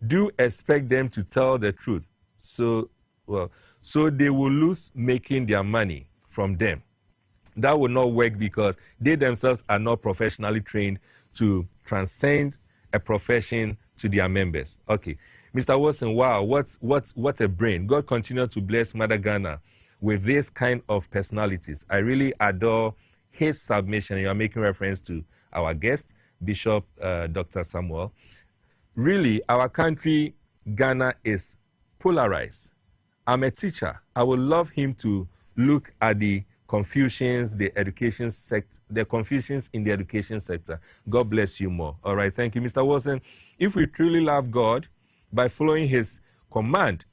Do expect them to tell the truth, so they will lose making their money from them. That will not work because they themselves are not professionally trained to transcend a profession to their members. Okay, Mr. Wilson, wow, what a brain. God continue to bless Mother Ghana with this kind of personalities. I really adore his submission. You are making reference to our guest, Bishop Dr. Samuel. Really, our country, Ghana, is polarized. I'm a teacher. I would love him to look at the confusions, the confusions in the education sector. God bless you more. All right, thank you, Mr. Wilson. If we truly love God by following his command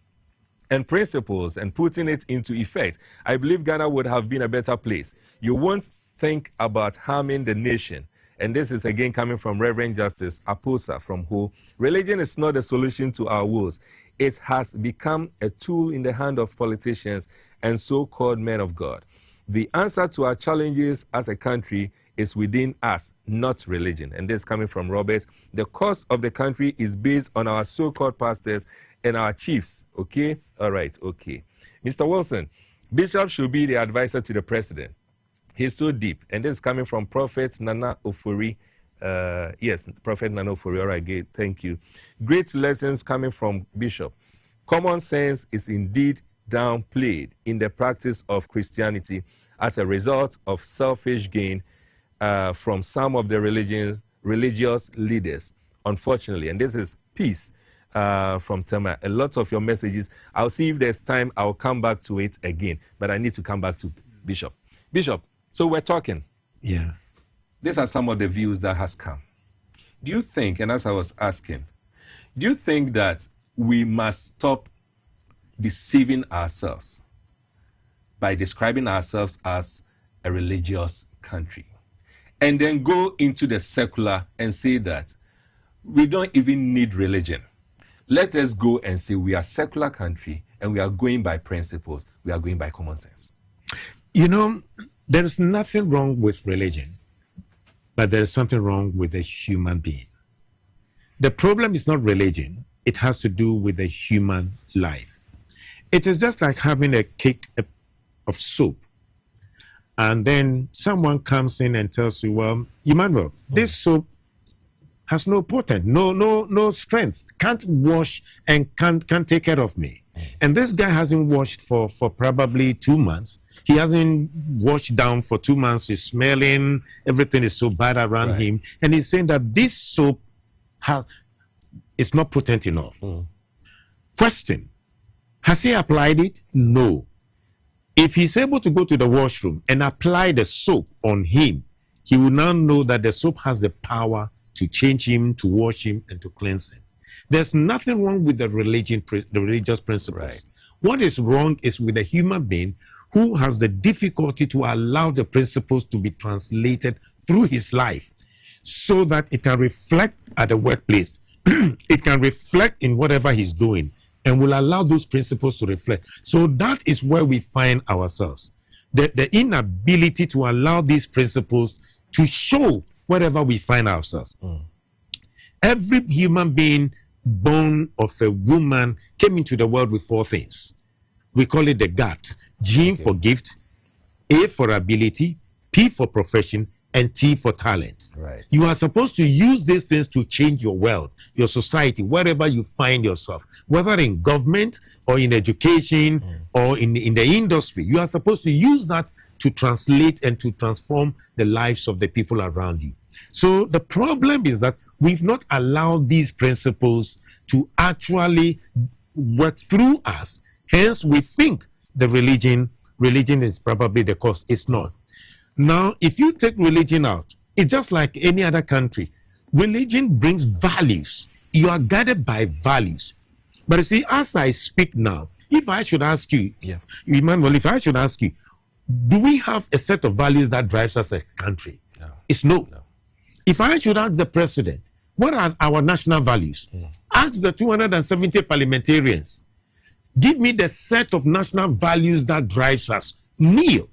and principles and putting it into effect, I believe Ghana would have been a better place. You won't think about harming the nation. And this is again coming from Reverend Justice Aposa from who religion is not a solution to our woes. It has become a tool in the hand of politicians and so-called men of God. The answer to our challenges as a country is within us, not religion. And this is coming from Robert. The cost of the country is based on our so-called pastors and our chiefs. Okay? All right, okay. Mr. Wilson, Bishop should be the advisor to the president. He's so deep. And this is coming from Prophet Nana Ofori. Yes, Prophet Nana Ofori. All right, good. Thank you. Great lessons coming from Bishop. Common sense is indeed downplayed in the practice of Christianity as a result of selfish gain from some of the religious leaders, unfortunately. And this is peace from Tema. A lot of your messages, I'll see if there's time, I'll come back to it again. But I need to come back to Bishop. Bishop, so we're talking. Yeah. These are some of the views that has come. Do you think, and as I was asking, do you think that we must stop deceiving ourselves by describing ourselves as a religious country and then go into the secular and say that we don't even need religion? Let us go and say we are a secular country and we are going by principles. We are going by common sense. You know, there is nothing wrong with religion, but there is something wrong with a human being. The problem is not religion. It has to do with the human life. It is just like having a cake of soup, and then someone comes in and tells you, well, Emmanuel, this soup has no potent, no strength, can't wash and can't take care of me. And this guy hasn't washed for probably 2 months. He hasn't washed down for 2 months. He's smelling. Everything is so bad around him. And he's saying that this soap is not potent enough. Question, has he applied it? No. If he's able to go to the washroom and apply the soap on him, he will now know that the soap has the power to change him, to wash him, and to cleanse him. There's nothing wrong with the religious principles. Right. What is wrong is with a human being who has the difficulty to allow the principles to be translated through his life so that it can reflect at the workplace. It can reflect in whatever he's doing and will allow those principles to reflect. So that is where we find ourselves. The inability to allow these principles to show wherever we find ourselves. Every human being born of a woman came into the world with 4 things. We call it the GAT. G for gift, A for ability, P for profession, and T for talent. Right. You are supposed to use these things to change your world, your society, wherever you find yourself, whether in government or in education or in the industry. You are supposed to use that to translate and to transform the lives of the people around you. So the problem is that we've not allowed these principles to actually work through us. Hence, we think the religion is probably the cause. It's not. Now, if you take religion out, it's just like any other country. Religion brings values. You are guided by values. But you see, as I speak now, if I should ask you, Emmanuel, if I should ask you, do we have a set of values that drives us as a country? No. It's no. If I should ask the president, what are our national values? Ask the 270 parliamentarians. Give me the set of national values that drives us. Kneel.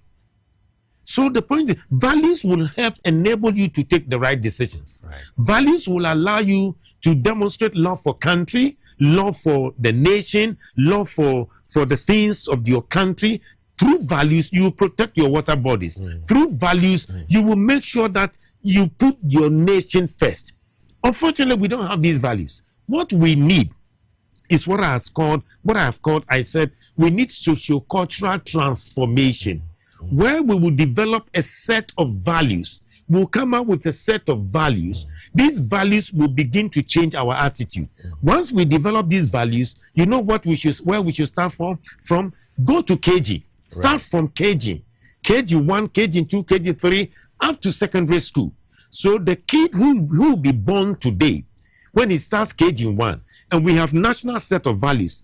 So the point is, values will help enable you to take the right decisions. Right. Values will allow you to demonstrate love for country, love for the nation, love for the things of your country. Through values, you will protect your water bodies. Through values, you will make sure that you put your nation first. Unfortunately, we don't have these values. What we need is what I have called, I said, we need socio-cultural transformation, where we will develop a set of values. We'll come up with a set of values. These values will begin to change our attitude. Once we develop these values, you know where we should start from? Go to KG. Start from KG. KG1, KG2, KG3, up to secondary school. So the kid who will be born today, when he starts KG1, and we have national set of values,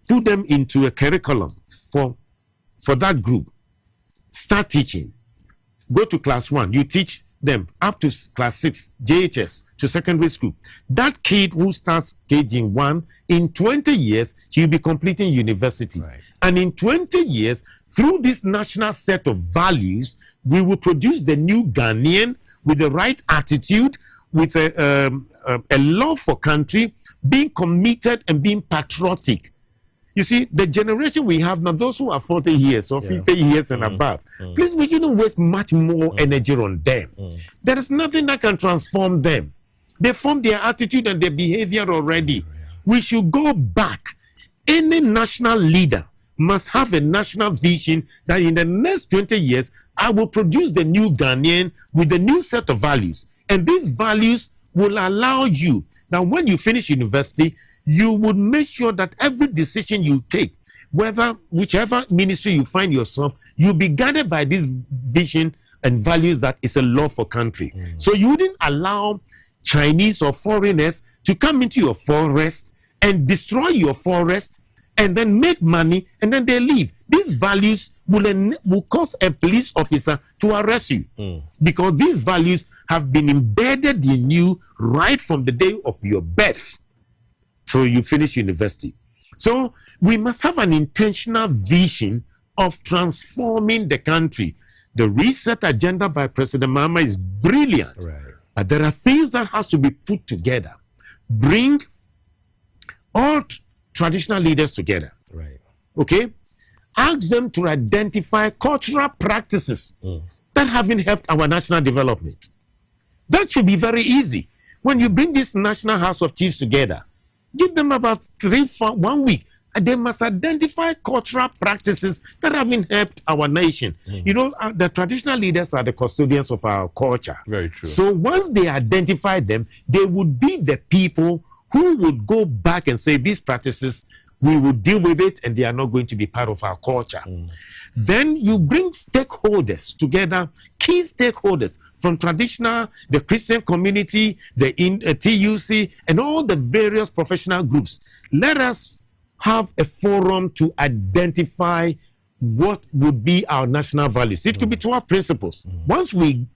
put them into a curriculum for that group. Start teaching. Go to class 1. You teach them up to class 6, JHS, to secondary school. That kid who starts KG1, in 20 years, he'll be completing university. Right. And in 20 years, through this national set of values, we will produce the new Ghanaian with the right attitude, with a love for country, being committed and being patriotic. You see, the generation we have now, those who are 40 years or 50 years and above, please, we shouldn't waste much more energy on them. There is nothing that can transform them. They form their attitude and their behavior already. We should go back. Any national leader must have a national vision that in the next 20 years, I will produce the new Ghanaian with the new set of values. And these values will allow you that when you finish university, you would make sure that every decision you take, whichever ministry you find yourself, you'll be guided by this vision and values that is a love for country. So you wouldn't allow Chinese or foreigners to come into your forest and destroy your forest and then make money and then they leave. These values will cause a police officer to arrest you because these values have been embedded in you right from the day of your birth. So you finish university. So we must have an intentional vision of transforming the country. The reset agenda by President Mahama is brilliant. Right. But there are things that has to be put together. Bring all traditional leaders together. Right. Okay? Ask them to identify cultural practices that haven't helped our national development. That should be very easy. When you bring this National House of Chiefs together, give them about 1 week, and they must identify cultural practices that haven't helped our nation. You know, the traditional leaders are the custodians of our culture. Very true. So once they identify them, they would be the people who would go back and say, these practices, we will deal with it, and they are not going to be part of our culture. Then you bring stakeholders together, key stakeholders from traditional, the Christian community, the TUC, and all the various professional groups. Let us have a forum to identify what would be our national values. It could be 12 principles. Once we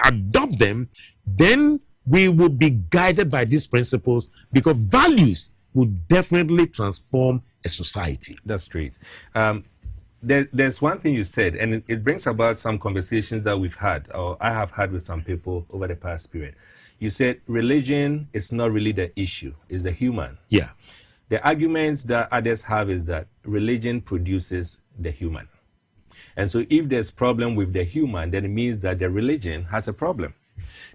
adopt them, then we will be guided by these principles, because values will definitely transform a society. That's great. There's one thing you said, and it brings about some conversations that we've had, or I have had with some people over the past period. You said religion is not really the issue, it's the human. Yeah. The arguments that others have is that religion produces the human. And so if there's problem with the human, then it means that the religion has a problem.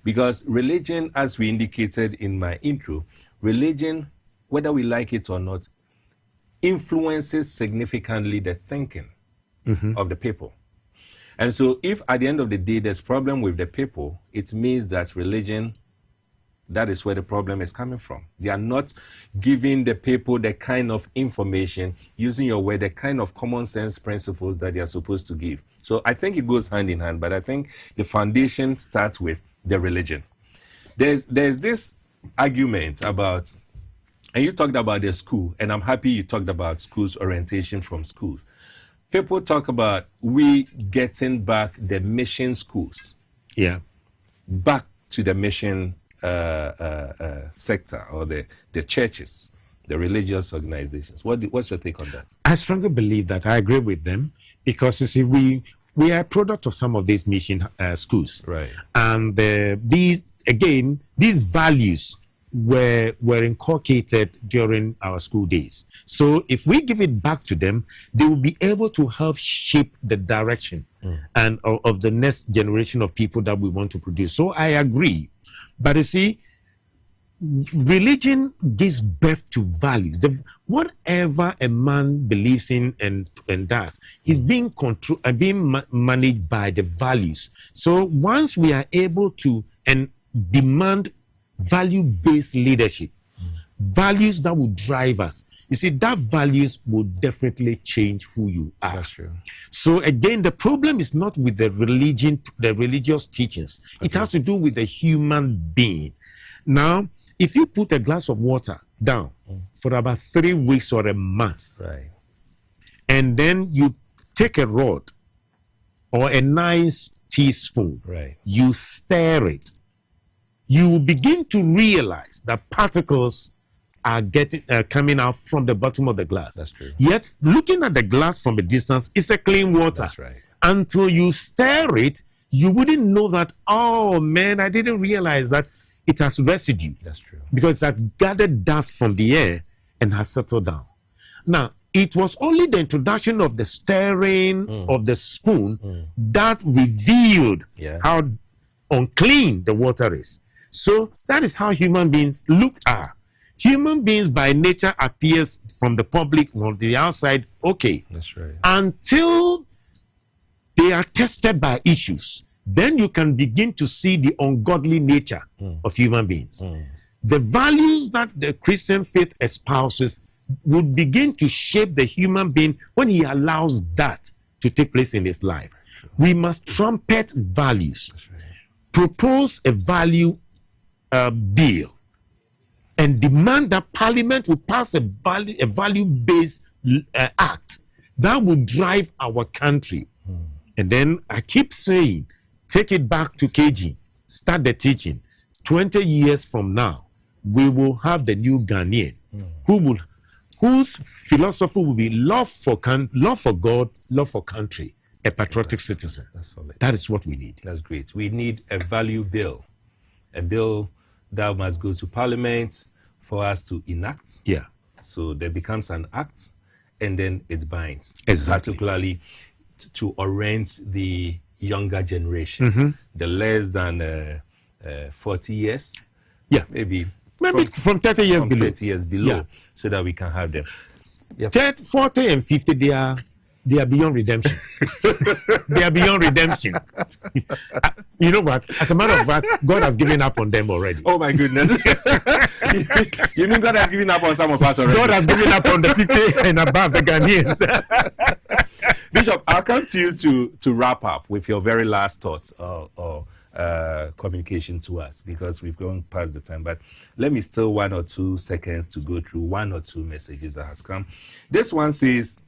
Because religion, as we indicated in my intro, religion, whether we like it or not, influences significantly the thinking of the people. And so if at the end of the day there's problem with the people, it means that religion, that is where the problem is coming from. They are not giving the people the kind of information, using your word, the kind of common sense principles that they are supposed to give. So I think it goes hand in hand, but I think the foundation starts with the religion. There's this argument about, and you talked about the school, and I'm happy you talked about schools, orientation from schools. People talk about we getting back the mission schools. Yeah. Back to the mission sector, or the churches, the religious organizations. What's your take on that? I strongly believe that. I agree with them, because you see, we are a product of some of these mission schools. Right. And these values were inculcated during our school days. So if we give it back to them, they will be able to help shape the direction and of the next generation of people that we want to produce. So I agree. But you see, religion gives birth to values. Whatever a man believes in and does is being controlled and being managed by the values. So once we are able to demand value-based leadership, values that will drive us, you see, that values will definitely change who you are. That's true. So again, the problem is not with the religion, the religious teachings. Okay. It has to do with the human being. Now, if you put a glass of water down for about 3 weeks or a month, right, and then you take a rod or a nice teaspoon, right, you stir it, you will begin to realize that particles are coming out from the bottom of the glass. That's true. Yet, looking at the glass from a distance, it's a clean water. That's right. Until you stir it, you wouldn't know that, oh man, I didn't realize that it has residue. That's true. Because it had gathered dust from the air and has settled down. Now, it was only the introduction of the stirring of the spoon that revealed how unclean the water is. So that is how human beings are. Human beings by nature appears from the public, from the outside, okay. That's right. Until they are tested by issues, then you can begin to see the ungodly nature of human beings. The values that the Christian faith espouses would begin to shape the human being when he allows that to take place in his life. We must trumpet values, propose a value bill, and demand that Parliament will pass a value-based act that will drive our country. And then I keep saying, take it back to KG, start the teaching. 20 years from now, we will have the new Ghanaian whose philosophy will be love for God, love for country, a patriotic citizen. That's solid. That is what we need. That's great. We need a value bill, a bill that must go to Parliament for us to enact. Yeah. So there becomes an act, and then it binds. Exactly. Particularly to orient the younger generation, the less than 40 years, Yeah. Maybe from 30 years below. 30 years below, so that we can have them. 30, 40 and 50, they are beyond redemption. They are beyond redemption. You know what? As a matter of fact, God has given up on them already. Oh my goodness. You mean God has given up on some of us already? God has given up on the 50 and above, the Ghanaians. Bishop, I'll come to you to wrap up with your very last thoughts or communication to us, because we've gone past the time. But let me still 1 or 2 seconds to go through 1 or 2 messages that has come. This one says,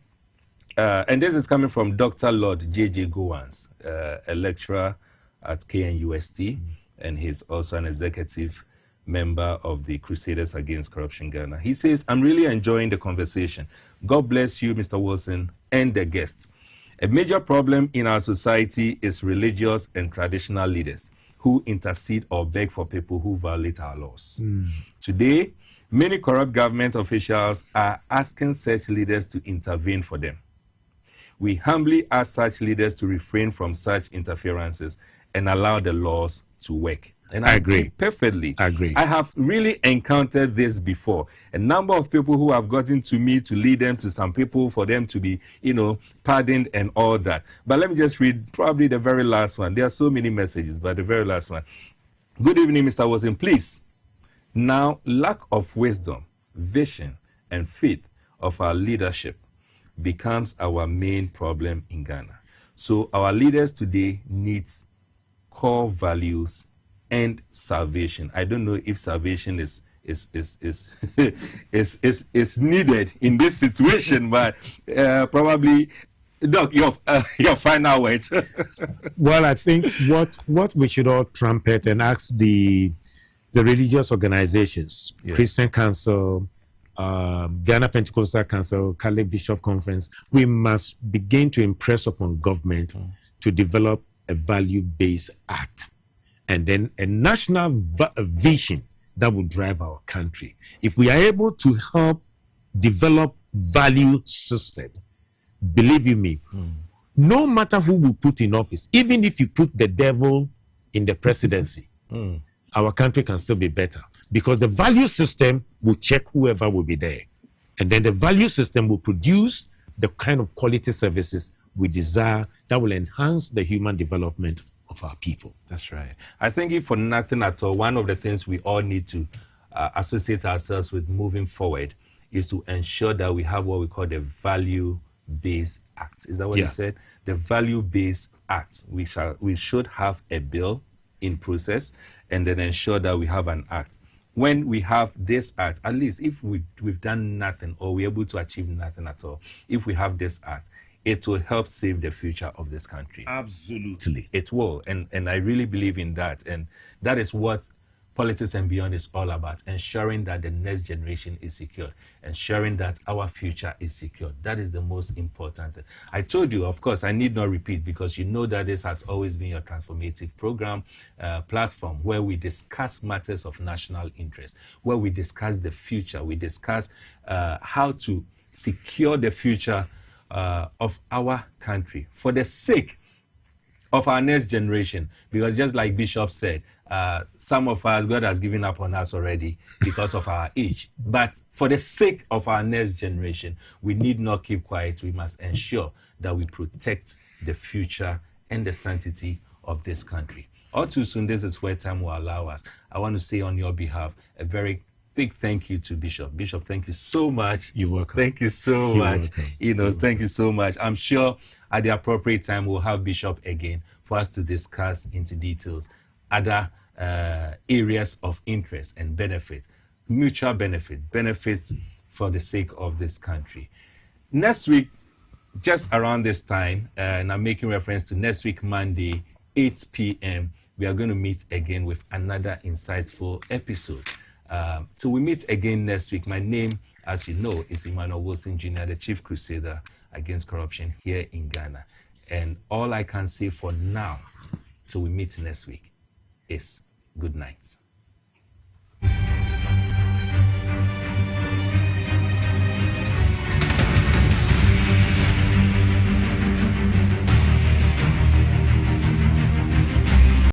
and this is coming from Dr. Lord J.J. Gowans, a lecturer at KNUST, and he's also an executive member of the Crusaders Against Corruption Ghana. He says, I'm really enjoying the conversation. God bless you, Mr. Wilson, and the guests. A major problem in our society is religious and traditional leaders who intercede or beg for people who violate our laws. Today, many corrupt government officials are asking such leaders to intervene for them. We humbly ask such leaders to refrain from such interferences and allow the laws to work. And I agree perfectly. I agree. I have really encountered this before. A number of people who have gotten to me to lead them to some people for them to be, pardoned and all that. But let me just read probably the very last one. There are so many messages, but the very last one. Good evening, Mr. Wilson. Please. Now, lack of wisdom, vision, and faith of our leadership becomes our main problem in Ghana. So our leaders today needs core values and salvation. I don't know if salvation is is needed in this situation, but probably, Doc, your final words. Well, I think what we should all trumpet and ask the religious organizations, yes. Christian Council, Ghana Pentecostal Council, Catholic Bishop Conference, we must begin to impress upon government to develop a value-based act, and then a national vision that will drive our country. If we are able to help develop value system, believe you me, no matter who we put in office, even if you put the devil in the presidency, our country can still be better, because the value system will check whoever will be there. And then the value system will produce the kind of quality services we desire that will enhance the human development of our people. That's right. I think if for nothing at all, one of the things we all need to associate ourselves with moving forward is to ensure that we have what we call the value-based acts. Is that what you said? The value-based acts. We should have a bill in process and then ensure that we have an act. When we have this act, at least if we've done nothing or we're able to achieve nothing at all, if we have this act, it will help save the future of this country. Absolutely. It will. And I really believe in that. And that is what Politics and Beyond is all about, ensuring that the next generation is secure, ensuring that our future is secure. That is the most important thing. I told you, of course, I need not repeat, because you know that this has always been your transformative program platform, where we discuss matters of national interest, where we discuss the future, we discuss how to secure the future of our country for the sake of our next generation. Because just like Bishop said, some of us, God has given up on us already because of our age. But for the sake of our next generation, we need not keep quiet. We must ensure that we protect the future and the sanctity of this country. All too soon, this is where time will allow us. I want to say on your behalf a very big thank you to Bishop. Bishop, thank you so much. You're welcome. Thank you so much. Thank you so much. I'm sure at the appropriate time we'll have Bishop again for us to discuss into details other areas of interest and benefit, mutual benefits for the sake of this country. Next week, just around this time, and I'm making reference to next week, Monday, 8 p.m., we are going to meet again with another insightful episode. Till we meet again next week, my name, as you know, is Emmanuel Wilson, the Chief Crusader Against Corruption here in Ghana. And all I can say for now, till we meet next week, is good night.